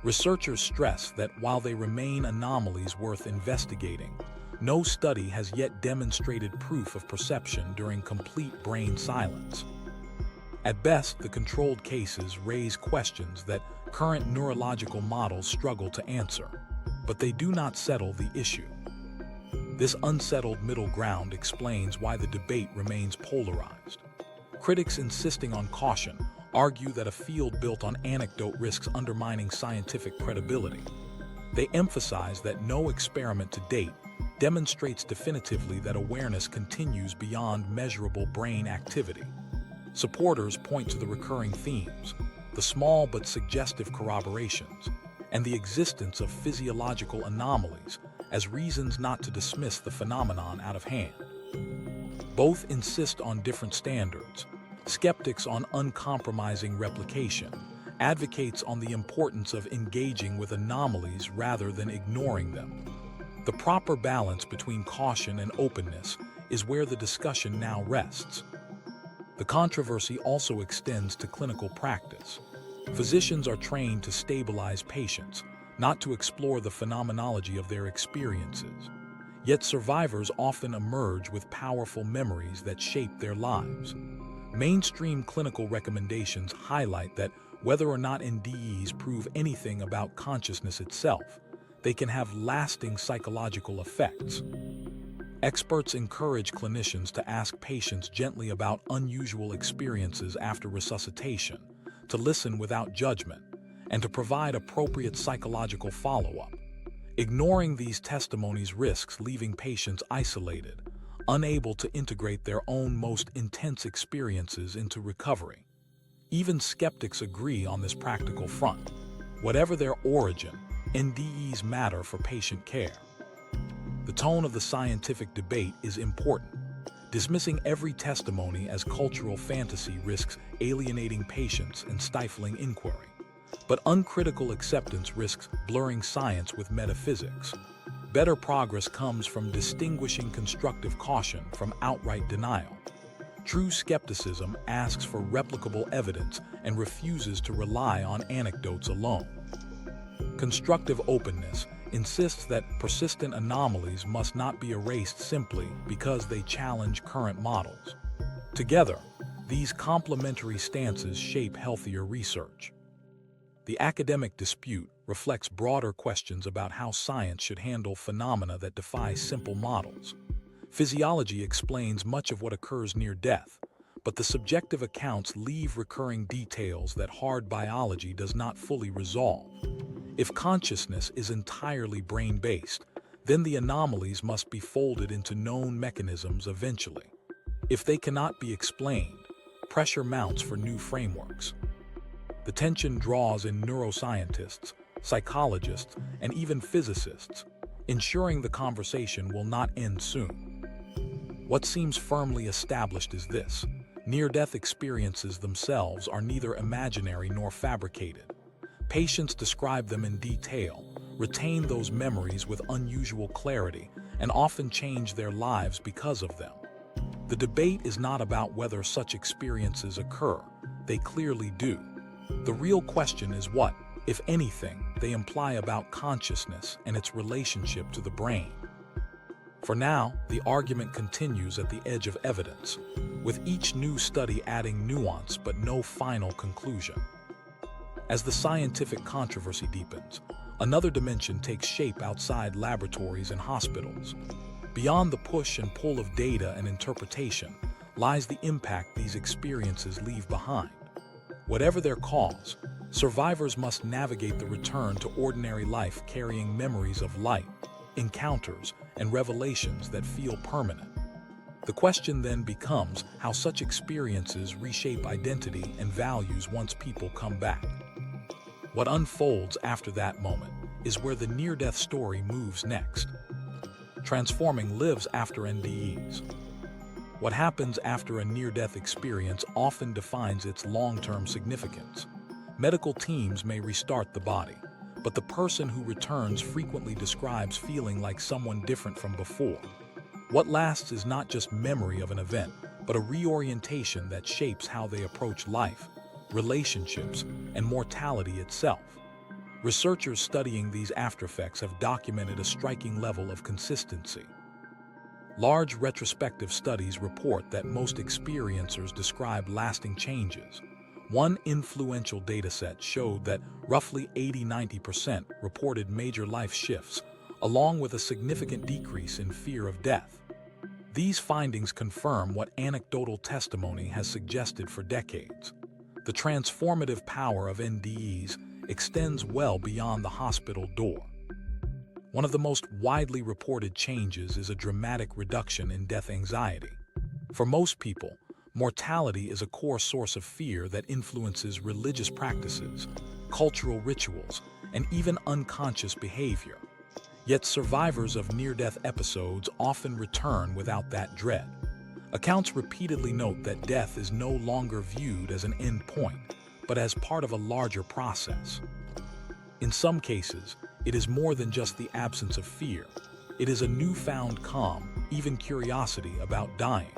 Researchers stress that while they remain anomalies worth investigating, no study has yet demonstrated proof of perception during complete brain silence. At best, the controlled cases raise questions that current neurological models struggle to answer, but they do not settle the issue. This unsettled middle ground explains why the debate remains polarized. Critics insisting on caution argue that a field built on anecdote risks undermining scientific credibility. They emphasize that no experiment to date demonstrates definitively that awareness continues beyond measurable brain activity. Supporters point to the recurring themes, the small but suggestive corroborations, and the existence of physiological anomalies as reasons not to dismiss the phenomenon out of hand. Both insist on different standards. Skeptics on uncompromising replication, advocates on the importance of engaging with anomalies rather than ignoring them. The proper balance between caution and openness is where the discussion now rests. The controversy also extends to clinical practice. Physicians are trained to stabilize patients, not to explore the phenomenology of their experiences. Yet survivors often emerge with powerful memories that shape their lives. Mainstream clinical recommendations highlight that whether or not NDEs prove anything about consciousness itself, they can have lasting psychological effects. Experts encourage clinicians to ask patients gently about unusual experiences after resuscitation, to listen without judgment, and to provide appropriate psychological follow-up. Ignoring these testimonies risks leaving patients isolated, unable to integrate their own most intense experiences into recovery. Even skeptics agree on this practical front. Whatever their origin, NDEs matter for patient care. The tone of the scientific debate is important. Dismissing every testimony as cultural fantasy risks alienating patients and stifling inquiry. But uncritical acceptance risks blurring science with metaphysics. Better progress comes from distinguishing constructive caution from outright denial. True skepticism asks for replicable evidence and refuses to rely on anecdotes alone. Constructive openness insists that persistent anomalies must not be erased simply because they challenge current models. Together, these complementary stances shape healthier research. The academic dispute reflects broader questions about how science should handle phenomena that defy simple models. Physiology explains much of what occurs near death, but the subjective accounts leave recurring details that hard biology does not fully resolve. If consciousness is entirely brain-based, then the anomalies must be folded into known mechanisms eventually. If they cannot be explained, pressure mounts for new frameworks. The tension draws in neuroscientists, psychologists, and even physicists, ensuring the conversation will not end soon. What seems firmly established is this: near-death experiences themselves are neither imaginary nor fabricated. Patients describe them in detail, retain those memories with unusual clarity, and often change their lives because of them. The debate is not about whether such experiences occur. They clearly do. The real question is what, if anything, they imply about consciousness and its relationship to the brain. For now, the argument continues at the edge of evidence, with each new study adding nuance but no final conclusion. As the scientific controversy deepens, another dimension takes shape outside laboratories and hospitals. Beyond the push and pull of data and interpretation lies the impact these experiences leave behind. Whatever their cause, survivors must navigate the return to ordinary life carrying memories of light, encounters, and revelations that feel permanent. The question then becomes how such experiences reshape identity and values once people come back. What unfolds after that moment is where the near-death story moves next. Transforming lives after NDEs. What happens after a near-death experience often defines its long-term significance. Medical teams may restart the body, but the person who returns frequently describes feeling like someone different from before. What lasts is not just memory of an event, but a reorientation that shapes how they approach life, relationships, and mortality itself. Researchers studying these aftereffects have documented a striking level of consistency. Large retrospective studies report that most experiencers describe lasting changes. One influential dataset showed that roughly 80–90% reported major life shifts, along with a significant decrease in fear of death. These findings confirm what anecdotal testimony has suggested for decades. The transformative power of NDEs extends well beyond the hospital door. One of the most widely reported changes is a dramatic reduction in death anxiety. For most people, mortality is a core source of fear that influences religious practices, cultural rituals, and even unconscious behavior. Yet survivors of near-death episodes often return without that dread. Accounts repeatedly note that death is no longer viewed as an end point, but as part of a larger process. In some cases, it is more than just the absence of fear. It is a newfound calm, even curiosity about dying.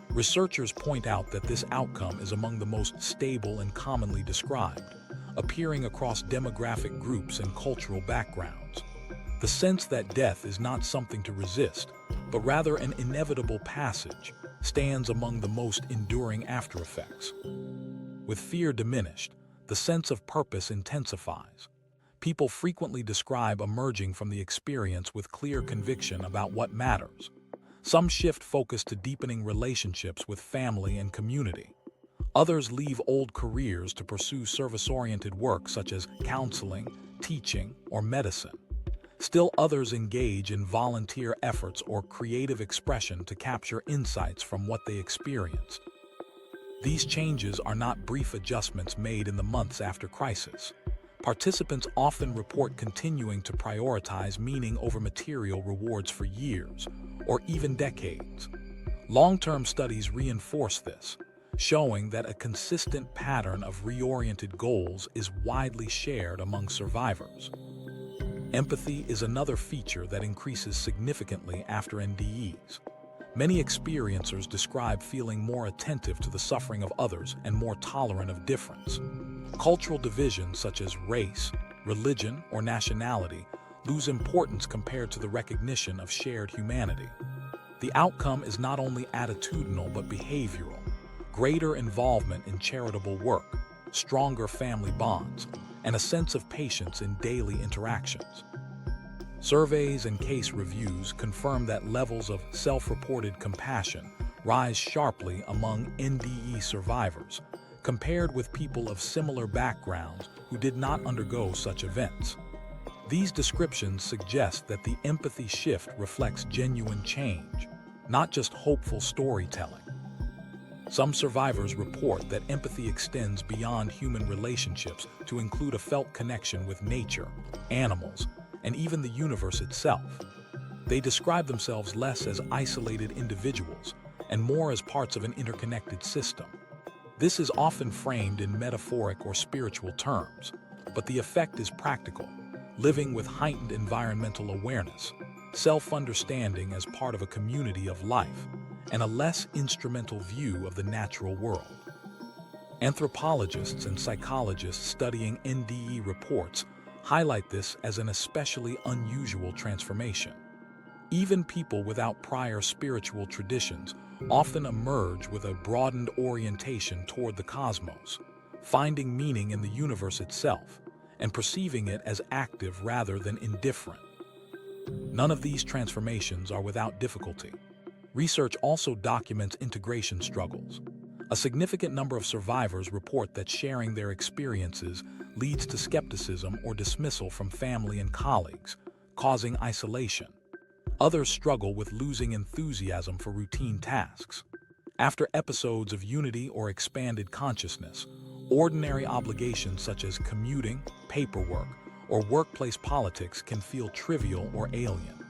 Researchers point out that this outcome is among the most stable and commonly described, appearing across demographic groups and cultural backgrounds. The sense that death is not something to resist, but rather an inevitable passage, stands among the most enduring aftereffects. With fear diminished, the sense of purpose intensifies. People frequently describe emerging from the experience with clear conviction about what matters. Some shift focus to deepening relationships with family and community. Others leave old careers to pursue service-oriented work such as counseling, teaching, or medicine. Still others engage in volunteer efforts or creative expression to capture insights from what they experienced. These changes are not brief adjustments made in the months after crisis. Participants often report continuing to prioritize meaning over material rewards for years, or even decades. Long-term studies reinforce this, showing that a consistent pattern of reoriented goals is widely shared among survivors. Empathy is another feature that increases significantly after NDEs. Many experiencers describe feeling more attentive to the suffering of others and more tolerant of difference. Cultural divisions such as race, religion, or nationality lose importance compared to the recognition of shared humanity. The outcome is not only attitudinal but behavioral: greater involvement in charitable work, stronger family bonds, and a sense of patience in daily interactions. Surveys and case reviews confirm that levels of self-reported compassion rise sharply among NDE survivors, compared with people of similar backgrounds who did not undergo such events. These descriptions suggest that the empathy shift reflects genuine change, not just hopeful storytelling. Some survivors report that empathy extends beyond human relationships to include a felt connection with nature, animals, and even the universe itself. They describe themselves less as isolated individuals and more as parts of an interconnected system. This is often framed in metaphoric or spiritual terms, but the effect is practical: living with heightened environmental awareness, self-understanding as part of a community of life, and a less instrumental view of the natural world. Anthropologists and psychologists studying NDE reports highlight this as an especially unusual transformation. Even people without prior spiritual traditions often emerge with a broadened orientation toward the cosmos, finding meaning in the universe itself and perceiving it as active rather than indifferent. None of these transformations are without difficulty. Research also documents integration struggles. A significant number of survivors report that sharing their experiences leads to skepticism or dismissal from family and colleagues, causing isolation. Others struggle with losing enthusiasm for routine tasks. After episodes of unity or expanded consciousness, ordinary obligations such as commuting, paperwork, or workplace politics can feel trivial or alien.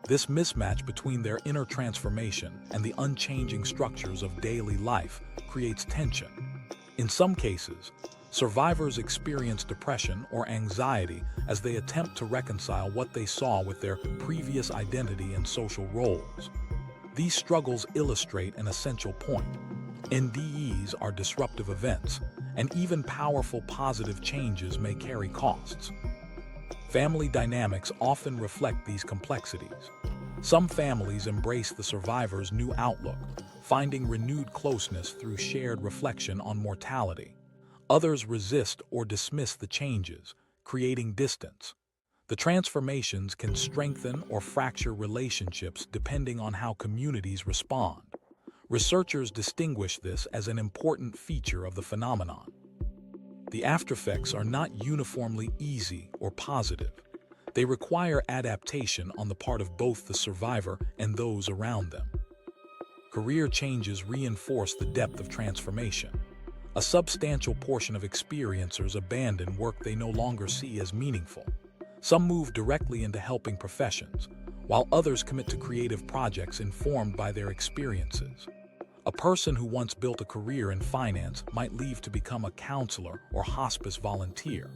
This mismatch between their inner transformation and the unchanging structures of daily life creates tension. In some cases, survivors experience depression or anxiety as they attempt to reconcile what they saw with their previous identity and social roles. These struggles illustrate an essential point. NDEs are disruptive events, and even powerful positive changes may carry costs. Family dynamics often reflect these complexities. Some families embrace the survivor's new outlook, finding renewed closeness through shared reflection on mortality. Others resist or dismiss the changes, creating distance. The transformations can strengthen or fracture relationships depending on how communities respond. Researchers distinguish this as an important feature of the phenomenon. The aftereffects are not uniformly easy or positive. They require adaptation on the part of both the survivor and those around them. Career changes reinforce the depth of transformation. A substantial portion of experiencers abandon work they no longer see as meaningful. Some move directly into helping professions, while others commit to creative projects informed by their experiences. A person who once built a career in finance might leave to become a counselor or hospice volunteer.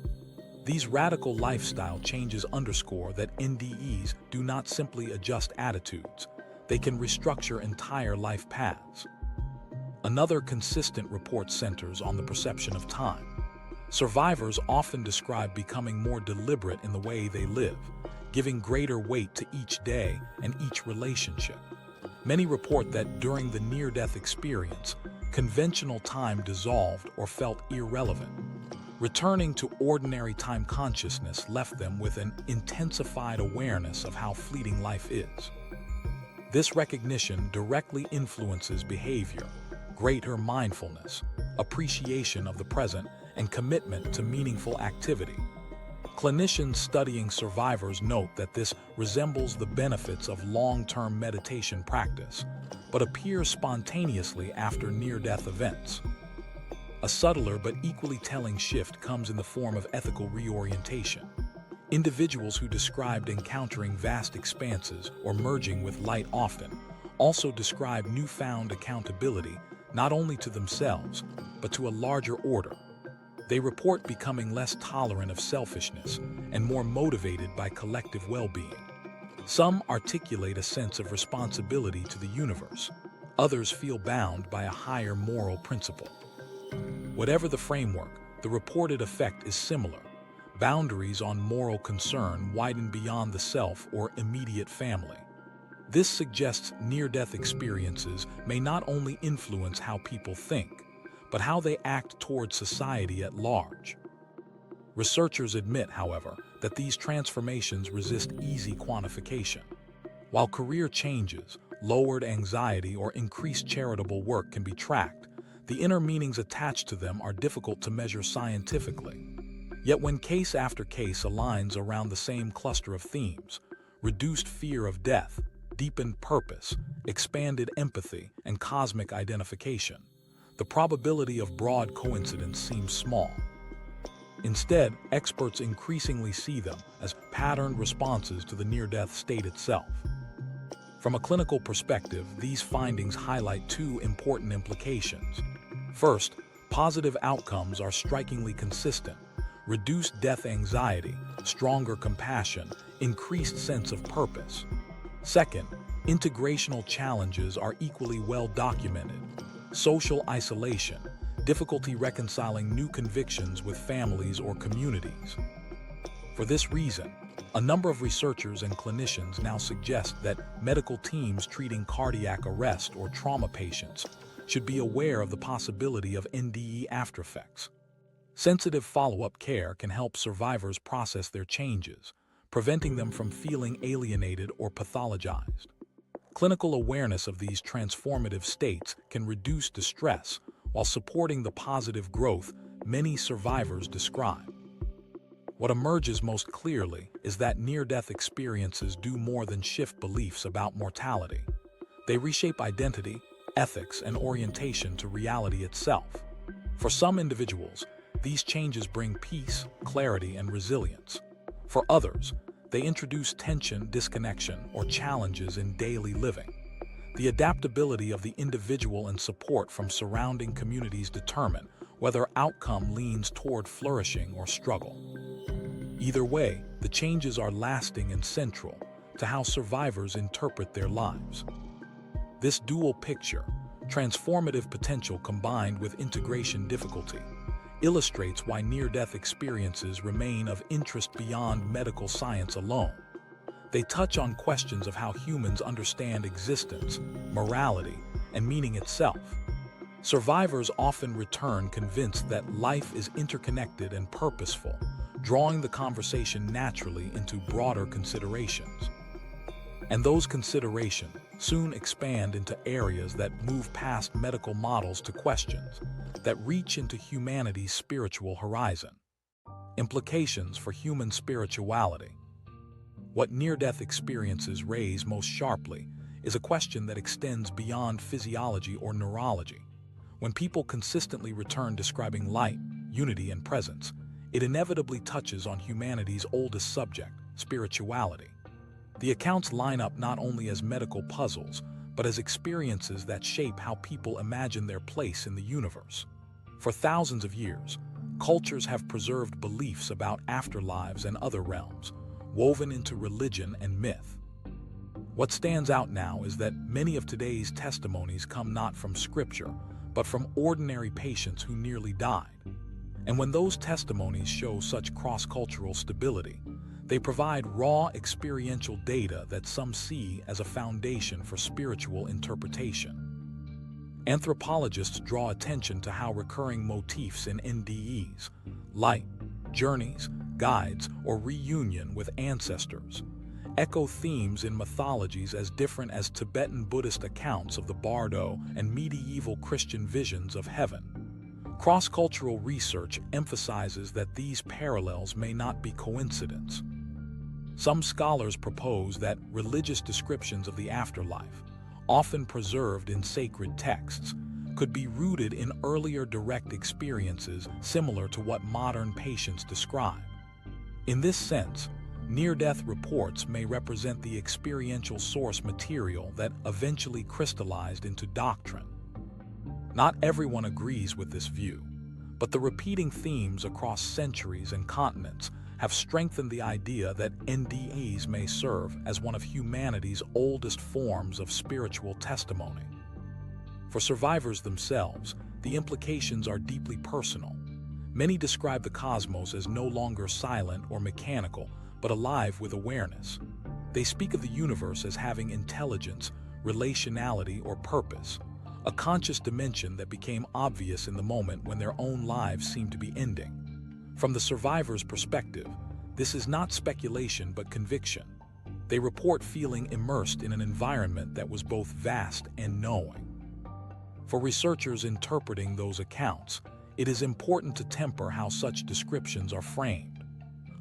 These radical lifestyle changes underscore that NDEs do not simply adjust attitudes, they can restructure entire life paths. Another consistent report centers on the perception of time. Survivors often describe becoming more deliberate in the way they live, giving greater weight to each day and each relationship. Many report that during the near-death experience, conventional time dissolved or felt irrelevant. Returning to ordinary time consciousness left them with an intensified awareness of how fleeting life is. This recognition directly influences behavior, greater mindfulness, appreciation of the present, and commitment to meaningful activity. Clinicians studying survivors note that this resembles the benefits of long-term meditation practice, but appears spontaneously after near-death events. A subtler but equally telling shift comes in the form of ethical reorientation. Individuals who described encountering vast expanses or merging with light often also describe newfound accountability not only to themselves, but to a larger order. They report becoming less tolerant of selfishness and more motivated by collective well-being. Some articulate a sense of responsibility to the universe. Others feel bound by a higher moral principle. Whatever the framework, the reported effect is similar. Boundaries on moral concern widen beyond the self or immediate family. This suggests near-death experiences may not only influence how people think, but how they act toward society at large. Researchers admit, however, that these transformations resist easy quantification. While career changes, lowered anxiety, or increased charitable work can be tracked, the inner meanings attached to them are difficult to measure scientifically. Yet when case after case aligns around the same cluster of themes, reduced fear of death, deepened purpose, expanded empathy, and cosmic identification, the probability of broad coincidence seems small. Instead, experts increasingly see them as patterned responses to the near-death state itself. From a clinical perspective, these findings highlight two important implications. First, positive outcomes are strikingly consistent. Reduced death anxiety, stronger compassion, increased sense of purpose. Second, integrational challenges are equally well documented. Social isolation, difficulty reconciling new convictions with families or communities. For this reason, a number of researchers and clinicians now suggest that medical teams treating cardiac arrest or trauma patients should be aware of the possibility of NDE aftereffects. Sensitive follow-up care can help survivors process their changes, preventing them from feeling alienated or pathologized. Clinical awareness of these transformative states can reduce distress while supporting the positive growth many survivors describe. What emerges most clearly is that near-death experiences do more than shift beliefs about mortality. They reshape identity, ethics, and orientation to reality itself. For some individuals, these changes bring peace, clarity, and resilience. For others, they introduce tension, disconnection, or challenges in daily living. The adaptability of the individual and support from surrounding communities determine whether outcome leans toward flourishing or struggle. Either way, the changes are lasting and central to how survivors interpret their lives. This dual picture, transformative potential combined with integration difficulty, illustrates why near-death experiences remain of interest beyond medical science alone. They touch on questions of how humans understand existence, morality, and meaning itself. Survivors often return convinced that life is interconnected and purposeful, drawing the conversation naturally into broader considerations. And those considerations soon expand into areas that move past medical models to questions that reach into humanity's spiritual horizon. Implications for human spirituality. What near-death experiences raise most sharply is a question that extends beyond physiology or neurology. When people consistently return describing light, unity, and presence, it inevitably touches on humanity's oldest subject, spirituality. The accounts line up not only as medical puzzles, but as experiences that shape how people imagine their place in the universe. For thousands of years, cultures have preserved beliefs about afterlives and other realms, woven into religion and myth. What stands out now is that many of today's testimonies come not from scripture, but from ordinary patients who nearly died. And when those testimonies show such cross-cultural stability, they provide raw experiential data that some see as a foundation for spiritual interpretation. Anthropologists draw attention to how recurring motifs in NDEs, light, journeys, guides, or reunion with ancestors, echo themes in mythologies as different as Tibetan Buddhist accounts of the Bardo and medieval Christian visions of heaven. Cross-cultural research emphasizes that these parallels may not be coincidence. Some scholars propose that religious descriptions of the afterlife, often preserved in sacred texts, could be rooted in earlier direct experiences similar to what modern patients describe. In this sense, near-death reports may represent the experiential source material that eventually crystallized into doctrine. Not everyone agrees with this view, but the repeating themes across centuries and continents have strengthened the idea that NDEs may serve as one of humanity's oldest forms of spiritual testimony. For survivors themselves, the implications are deeply personal. Many describe the cosmos as no longer silent or mechanical, but alive with awareness. They speak of the universe as having intelligence, relationality, or purpose, a conscious dimension that became obvious in the moment when their own lives seemed to be ending. From the survivor's perspective, this is not speculation but conviction. They report feeling immersed in an environment that was both vast and knowing. For researchers interpreting those accounts, it is important to temper how such descriptions are framed.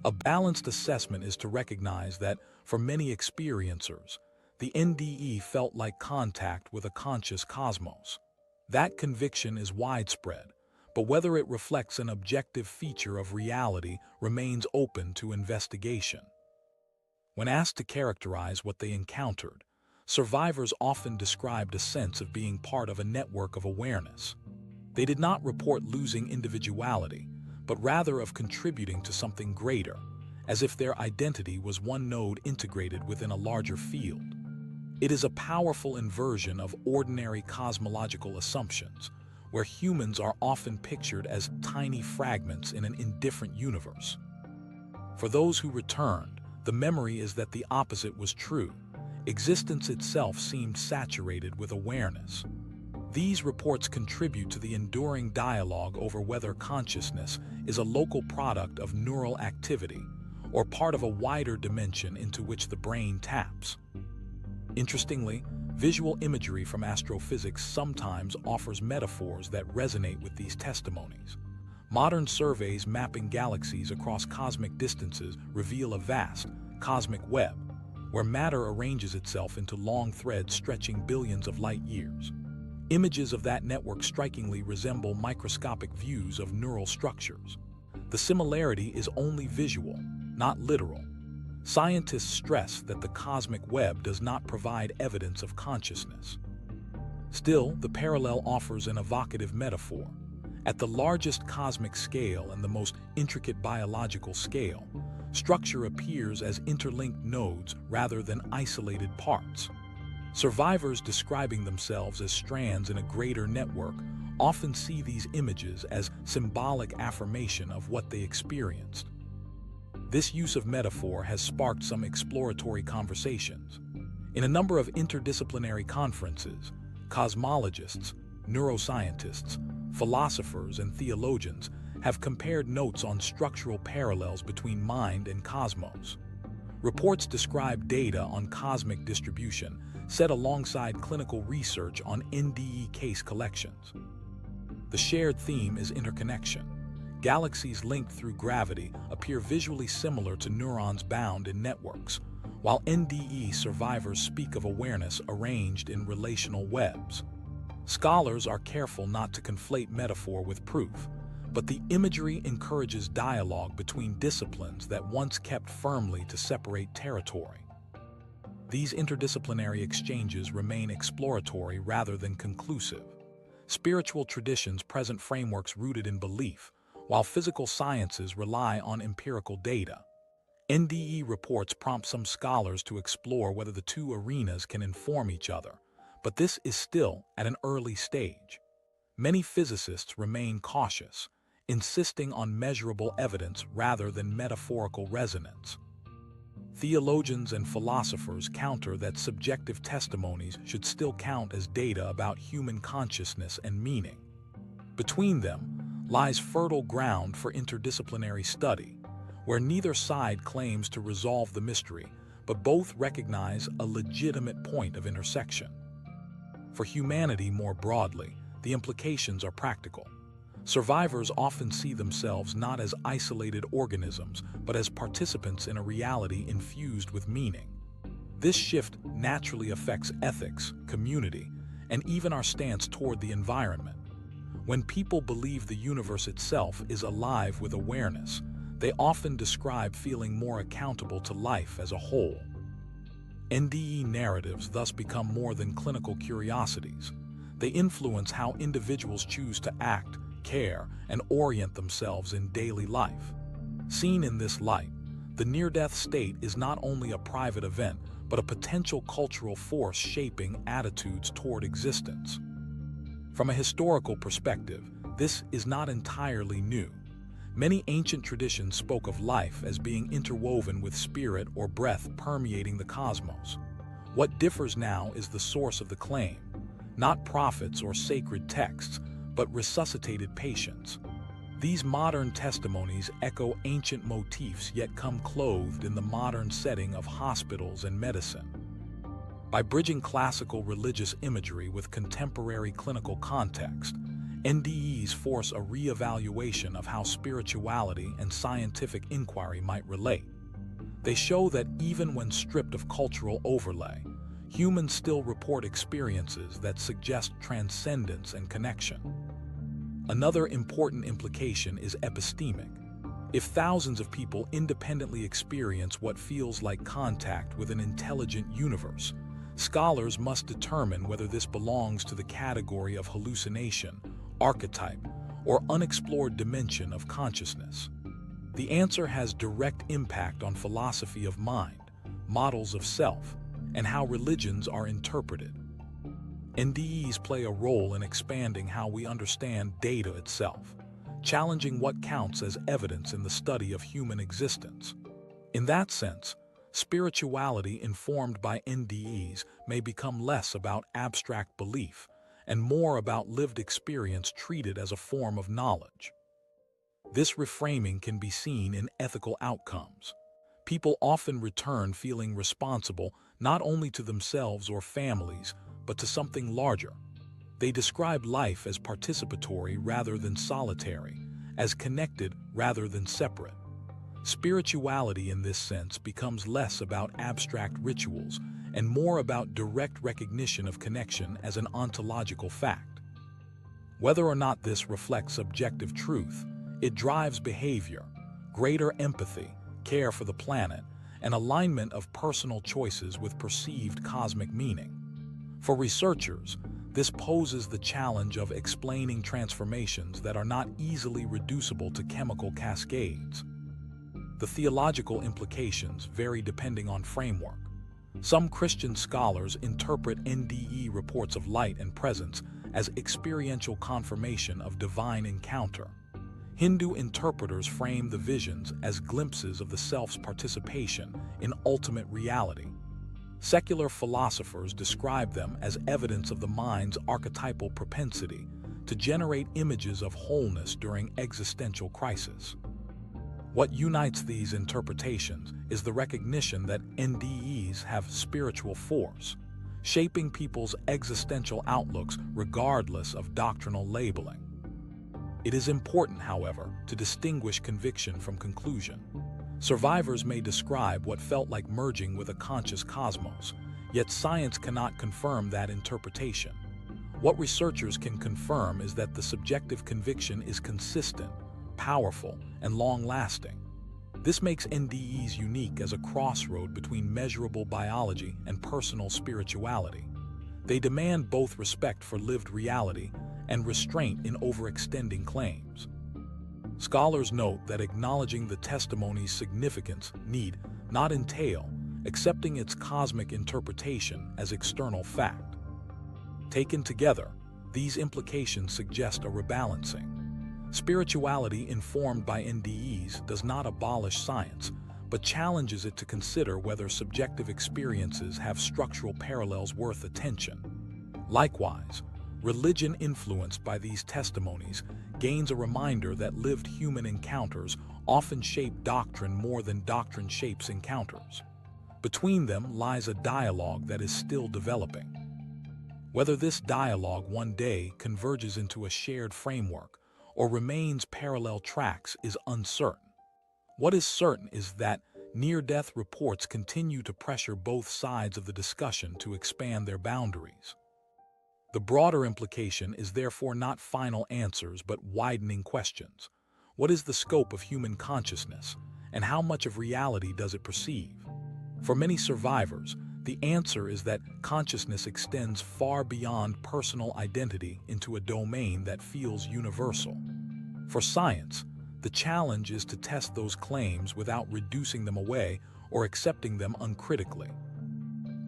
A balanced assessment is to recognize that, for many experiencers, the NDE felt like contact with a conscious cosmos. That conviction is widespread, but whether it reflects an objective feature of reality remains open to investigation. When asked to characterize what they encountered, survivors often described a sense of being part of a network of awareness. They did not report losing individuality, but rather of contributing to something greater, as if their identity was one node integrated within a larger field. It is a powerful inversion of ordinary cosmological assumptions, where humans are often pictured as tiny fragments in an indifferent universe. For those who returned, the memory is that the opposite was true. Existence itself seemed saturated with awareness. These reports contribute to the enduring dialogue over whether consciousness is a local product of neural activity or part of a wider dimension into which the brain taps. Interestingly, visual imagery from astrophysics sometimes offers metaphors that resonate with these testimonies. Modern surveys mapping galaxies across cosmic distances reveal a vast, cosmic web, where matter arranges itself into long threads stretching billions of light years. Images of that network strikingly resemble microscopic views of neural structures. The similarity is only visual, not literal. Scientists stress that the cosmic web does not provide evidence of consciousness. Still, the parallel offers an evocative metaphor. At the largest cosmic scale and the most intricate biological scale, structure appears as interlinked nodes rather than isolated parts. Survivors describing themselves as strands in a greater network often see these images as symbolic affirmation of what they experienced. This use of metaphor has sparked some exploratory conversations. In a number of interdisciplinary conferences, cosmologists, neuroscientists, philosophers, and theologians have compared notes on structural parallels between mind and cosmos. Reports describe data on cosmic distribution set alongside clinical research on NDE case collections. The shared theme is interconnection. Galaxies linked through gravity appear visually similar to neurons bound in networks, while NDE survivors speak of awareness arranged in relational webs. Scholars are careful not to conflate metaphor with proof, but the imagery encourages dialogue between disciplines that once kept firmly to separate territory. These interdisciplinary exchanges remain exploratory rather than conclusive. Spiritual traditions present frameworks rooted in belief, while physical sciences rely on empirical data. NDE reports prompt some scholars to explore whether the two arenas can inform each other, but this is still at an early stage. Many physicists remain cautious, insisting on measurable evidence rather than metaphorical resonance. Theologians and philosophers counter that subjective testimonies should still count as data about human consciousness and meaning. Between them lies fertile ground for interdisciplinary study, where neither side claims to resolve the mystery, but both recognize a legitimate point of intersection. For humanity more broadly, the implications are practical. Survivors often see themselves not as isolated organisms, but as participants in a reality infused with meaning. This shift naturally affects ethics, community, and even our stance toward the environment. When people believe the universe itself is alive with awareness, they often describe feeling more accountable to life as a whole. NDE narratives thus become more than clinical curiosities. They influence how individuals choose to act, care, and orient themselves in daily life. Seen in this light, the near-death state is not only a private event, but a potential cultural force shaping attitudes toward existence. From a historical perspective, this is not entirely new. Many ancient traditions spoke of life as being interwoven with spirit or breath permeating the cosmos. What differs now is the source of the claim, not prophets or sacred texts, but resuscitated patients. These modern testimonies echo ancient motifs yet come clothed in the modern setting of hospitals and medicine. By bridging classical religious imagery with contemporary clinical context, NDEs force a re-evaluation of how spirituality and scientific inquiry might relate. They show that even when stripped of cultural overlay, humans still report experiences that suggest transcendence and connection. Another important implication is epistemic. If thousands of people independently experience what feels like contact with an intelligent universe, scholars must determine whether this belongs to the category of hallucination, archetype, or unexplored dimension of consciousness. The answer has direct impact on philosophy of mind, models of self, and how religions are interpreted. NDEs play a role in expanding how we understand data itself, challenging what counts as evidence in the study of human existence. In that sense, spirituality informed by NDEs may become less about abstract belief and more about lived experience treated as a form of knowledge. This reframing can be seen in ethical outcomes. People often return feeling responsible not only to themselves or families, but to something larger. They describe life as participatory rather than solitary, as connected rather than separate. Spirituality in this sense becomes less about abstract rituals and more about direct recognition of connection as an ontological fact. Whether or not this reflects objective truth, it drives behavior, greater empathy, care for the planet, and alignment of personal choices with perceived cosmic meaning. For researchers, this poses the challenge of explaining transformations that are not easily reducible to chemical cascades. The theological implications vary depending on framework. Some Christian scholars interpret NDE reports of light and presence as experiential confirmation of divine encounter. Hindu interpreters frame the visions as glimpses of the self's participation in ultimate reality. Secular philosophers describe them as evidence of the mind's archetypal propensity to generate images of wholeness during existential crisis. What unites these interpretations is the recognition that NDEs have spiritual force, shaping people's existential outlooks regardless of doctrinal labeling. It is important, however, to distinguish conviction from conclusion. Survivors may describe what felt like merging with a conscious cosmos, yet science cannot confirm that interpretation. What researchers can confirm is that the subjective conviction is consistent, powerful, and long-lasting. This makes NDEs unique as a crossroad between measurable biology and personal spirituality. They demand both respect for lived reality and restraint in overextending claims. Scholars note that acknowledging the testimony's significance need not entail accepting its cosmic interpretation as external fact. Taken together, these implications suggest a rebalancing. Spirituality informed by NDEs does not abolish science, but challenges it to consider whether subjective experiences have structural parallels worth attention. Likewise, religion influenced by these testimonies gains a reminder that lived human encounters often shape doctrine more than doctrine shapes encounters. Between them lies a dialogue that is still developing. Whether this dialogue one day converges into a shared framework or remains parallel tracks is uncertain. What is certain is that near-death reports continue to pressure both sides of the discussion to expand their boundaries. The broader implication is therefore not final answers but widening questions. What is the scope of human consciousness, and how much of reality does it perceive? For many survivors, the answer is that consciousness extends far beyond personal identity into a domain that feels universal. For science, the challenge is to test those claims without reducing them away or accepting them uncritically.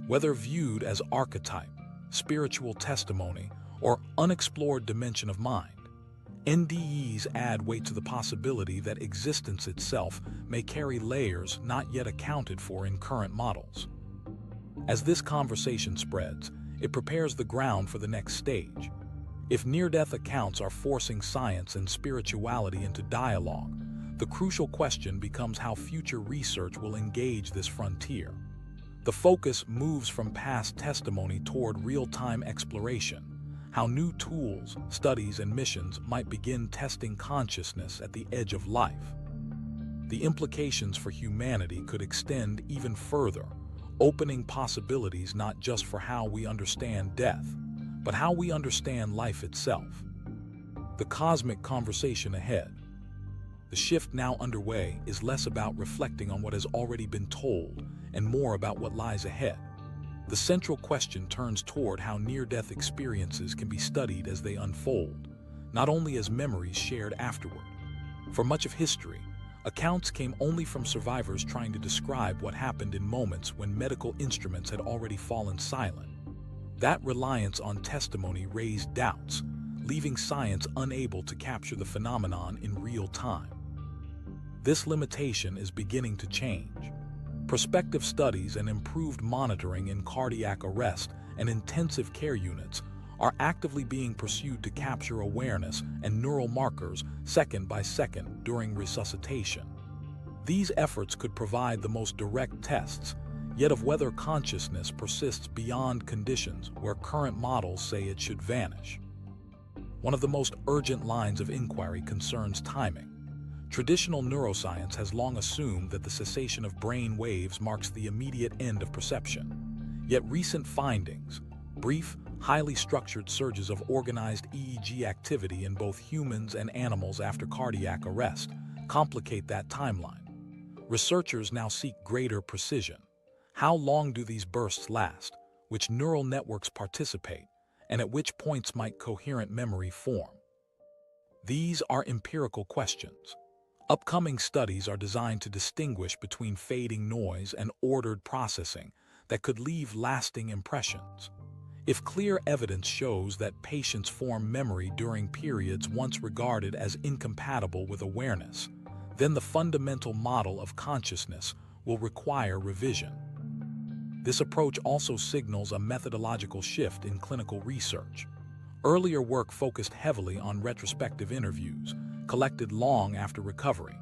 Whether viewed as archetype, spiritual testimony, or unexplored dimension of mind, NDEs add weight to the possibility that existence itself may carry layers not yet accounted for in current models. As this conversation spreads, it prepares the ground for the next stage. If near-death accounts are forcing science and spirituality into dialogue, the crucial question becomes how future research will engage this frontier. The focus moves from past testimony toward real-time exploration, how new tools, studies, and missions might begin testing consciousness at the edge of life. The implications for humanity could extend even further, opening possibilities not just for how we understand death, but how we understand life itself. The cosmic conversation ahead. The shift now underway is less about reflecting on what has already been told and more about what lies ahead. The central question turns toward how near-death experiences can be studied as they unfold, not only as memories shared afterward. For much of history, accounts came only from survivors trying to describe what happened in moments when medical instruments had already fallen silent. That reliance on testimony raised doubts, leaving science unable to capture the phenomenon in real time. This limitation is beginning to change. Prospective studies and improved monitoring in cardiac arrest and intensive care units are actively being pursued to capture awareness and neural markers second by second during resuscitation. These efforts could provide the most direct tests, yet of whether consciousness persists beyond conditions where current models say it should vanish. One of the most urgent lines of inquiry concerns timing. Traditional neuroscience has long assumed that the cessation of brain waves marks the immediate end of perception. Yet recent findings, brief, highly structured surges of organized EEG activity in both humans and animals after cardiac arrest, complicate that timeline. Researchers now seek greater precision. How long do these bursts last? Which neural networks participate? And at which points might coherent memory form? These are empirical questions. Upcoming studies are designed to distinguish between fading noise and ordered processing that could leave lasting impressions. If clear evidence shows that patients form memory during periods once regarded as incompatible with awareness, then the fundamental model of consciousness will require revision. This approach also signals a methodological shift in clinical research. Earlier work focused heavily on retrospective interviews, collected long after recovery.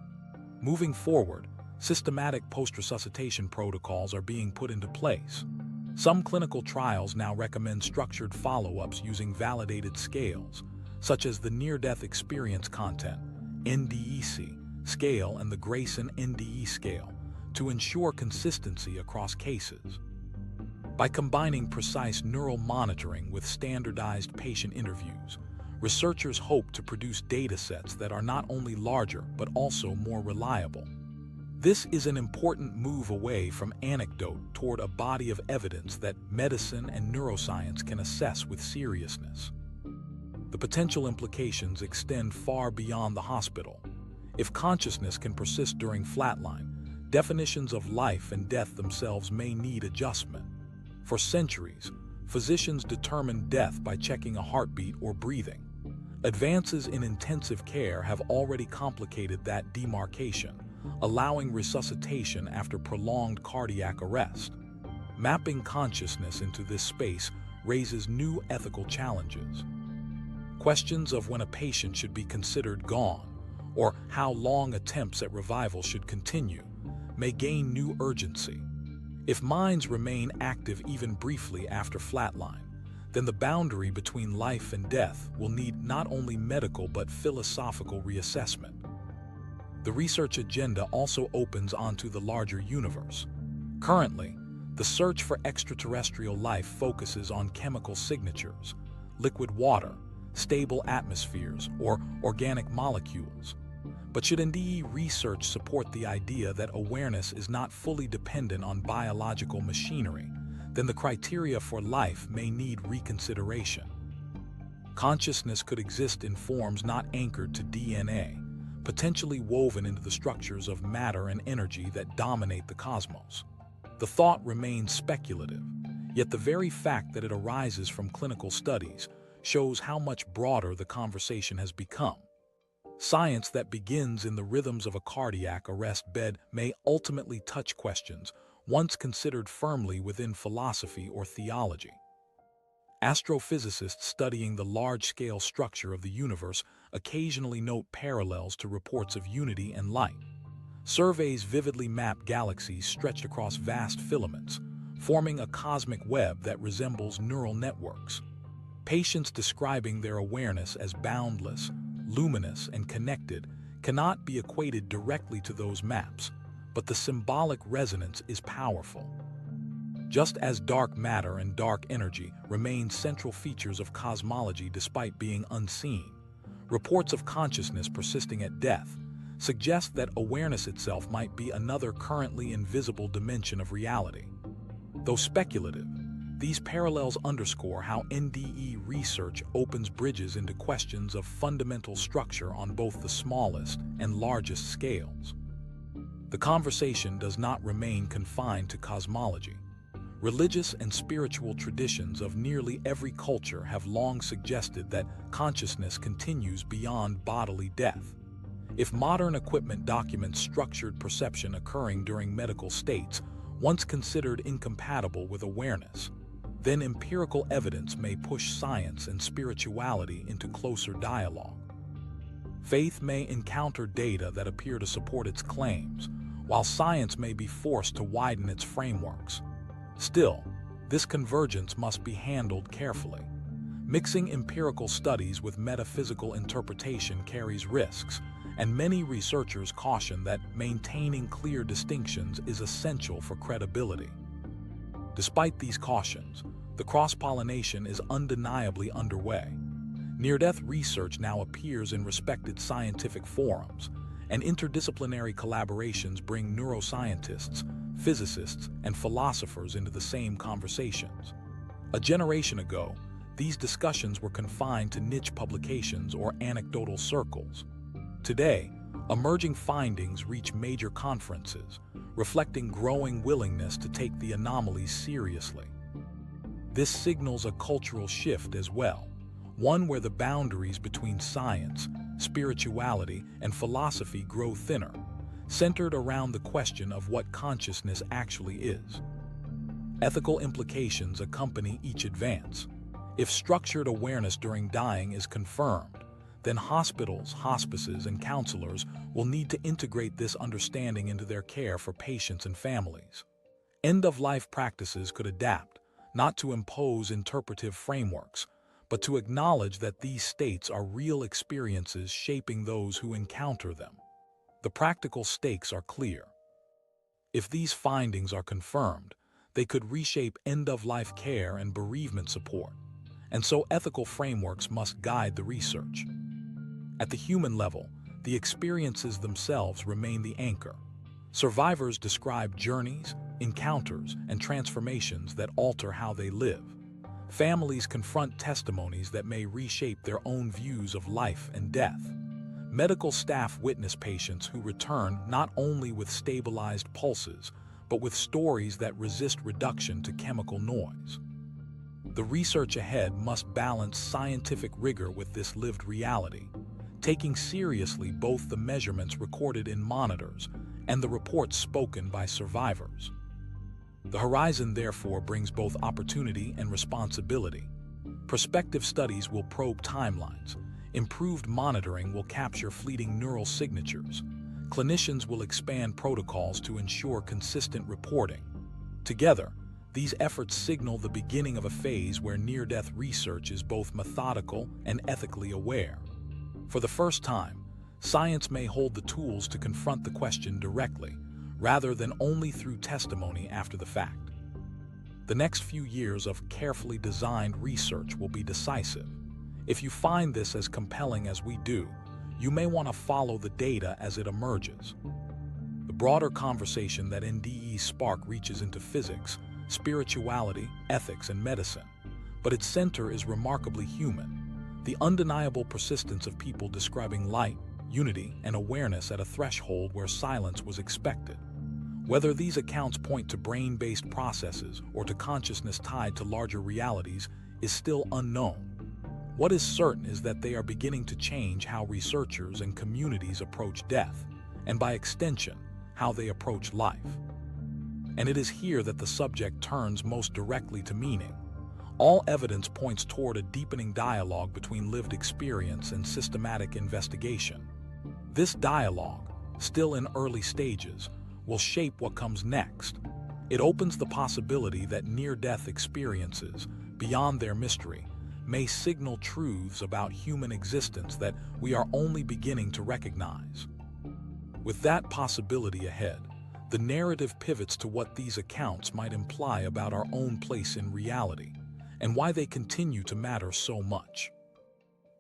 Moving forward, systematic post-resuscitation protocols are being put into place. Some clinical trials now recommend structured follow-ups using validated scales, such as the Near-Death Experience Content (NDEs) scale and the Grayson NDE scale, to ensure consistency across cases. By combining precise neural monitoring with standardized patient interviews, researchers hope to produce datasets that are not only larger but also more reliable. This is an important move away from anecdote toward a body of evidence that medicine and neuroscience can assess with seriousness. The potential implications extend far beyond the hospital. If consciousness can persist during flatline, definitions of life and death themselves may need adjustment. For centuries, physicians determined death by checking a heartbeat or breathing. Advances in intensive care have already complicated that demarcation, allowing resuscitation after prolonged cardiac arrest. Mapping consciousness into this space raises new ethical challenges. Questions of when a patient should be considered gone, or how long attempts at revival should continue, may gain new urgency. If minds remain active even briefly after flatline, then the boundary between life and death will need not only medical but philosophical reassessment. The research agenda also opens onto the larger universe. Currently, the search for extraterrestrial life focuses on chemical signatures, liquid water, stable atmospheres, or organic molecules. But should NDE research support the idea that awareness is not fully dependent on biological machinery, then the criteria for life may need reconsideration. Consciousness could exist in forms not anchored to DNA, potentially woven into the structures of matter and energy that dominate the cosmos. The thought remains speculative, yet the very fact that it arises from clinical studies shows how much broader the conversation has become. Science that begins in the rhythms of a cardiac arrest bed may ultimately touch questions once considered firmly within philosophy or theology. Astrophysicists studying the large-scale structure of the universe occasionally note parallels to reports of unity and light. Surveys vividly map galaxies stretched across vast filaments, forming a cosmic web that resembles neural networks. Patients describing their awareness as boundless, luminous, and connected cannot be equated directly to those maps, but the symbolic resonance is powerful. Just as dark matter and dark energy remain central features of cosmology despite being unseen, reports of consciousness persisting at death suggest that awareness itself might be another currently invisible dimension of reality. Though speculative, these parallels underscore how NDE research opens bridges into questions of fundamental structure on both the smallest and largest scales. The conversation does not remain confined to cosmology. Religious and spiritual traditions of nearly every culture have long suggested that consciousness continues beyond bodily death. If modern equipment documents structured perception occurring during medical states, once considered incompatible with awareness, then empirical evidence may push science and spirituality into closer dialogue. Faith may encounter data that appear to support its claims, while science may be forced to widen its frameworks. Still, this convergence must be handled carefully. Mixing empirical studies with metaphysical interpretation carries risks, and many researchers caution that maintaining clear distinctions is essential for credibility. Despite these cautions, the cross-pollination is undeniably underway. Near-death research now appears in respected scientific forums, and interdisciplinary collaborations bring neuroscientists, physicists, and philosophers into the same conversations. A generation ago, these discussions were confined to niche publications or anecdotal circles. Today, emerging findings reach major conferences, reflecting growing willingness to take the anomalies seriously. This signals a cultural shift as well, one where the boundaries between science, spirituality, and philosophy grow thinner, centered around the question of what consciousness actually is. Ethical implications accompany each advance. If structured awareness during dying is confirmed, then hospitals, hospices, and counselors will need to integrate this understanding into their care for patients and families. End-of-life practices could adapt, not to impose interpretive frameworks, but to acknowledge that these states are real experiences shaping those who encounter them. The practical stakes are clear. If these findings are confirmed, they could reshape end-of-life care and bereavement support, and so ethical frameworks must guide the research. At the human level, the experiences themselves remain the anchor. Survivors describe journeys, encounters, and transformations that alter how they live. Families confront testimonies that may reshape their own views of life and death. Medical staff witness patients who return not only with stabilized pulses, but with stories that resist reduction to chemical noise. The research ahead must balance scientific rigor with this lived reality, taking seriously both the measurements recorded in monitors and the reports spoken by survivors. The horizon, therefore, brings both opportunity and responsibility. Prospective studies will probe timelines. Improved monitoring will capture fleeting neural signatures. Clinicians will expand protocols to ensure consistent reporting. Together, these efforts signal the beginning of a phase where near-death research is both methodical and ethically aware. For the first time, science may hold the tools to confront the question directly, rather than only through testimony after the fact. The next few years of carefully designed research will be decisive. If you find this as compelling as we do, you may want to follow the data as it emerges. The broader conversation that NDEs spark reaches into physics, spirituality, ethics, and medicine, but its center is remarkably human. The undeniable persistence of people describing light, unity, and awareness at a threshold where silence was expected. Whether these accounts point to brain-based processes or to consciousness tied to larger realities is still unknown. What is certain is that they are beginning to change how researchers and communities approach death, and by extension, how they approach life. And it is here that the subject turns most directly to meaning. All evidence points toward a deepening dialogue between lived experience and systematic investigation. This dialogue, still in early stages, will shape what comes next. It opens the possibility that near-death experiences, beyond their mystery, may signal truths about human existence that we are only beginning to recognize. With that possibility ahead, the narrative pivots to what these accounts might imply about our own place in reality, and why they continue to matter so much.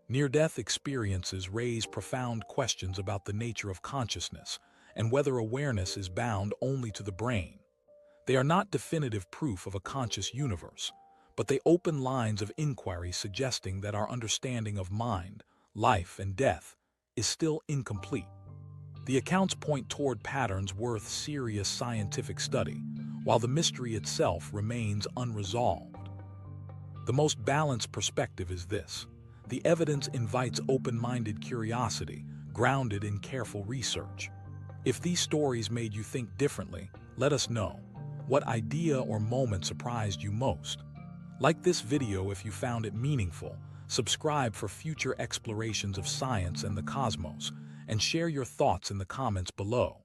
Near-death experiences raise profound questions about the nature of consciousness and whether awareness is bound only to the brain. They are not definitive proof of a conscious universe, but they open lines of inquiry suggesting that our understanding of mind, life, and death is still incomplete. The accounts point toward patterns worth serious scientific study, while the mystery itself remains unresolved. The most balanced perspective is this: the evidence invites open-minded curiosity, grounded in careful research. If these stories made you think differently, let us know. What idea or moment surprised you most? Like this video if you found it meaningful, subscribe for future explorations of science and the cosmos, and share your thoughts in the comments below.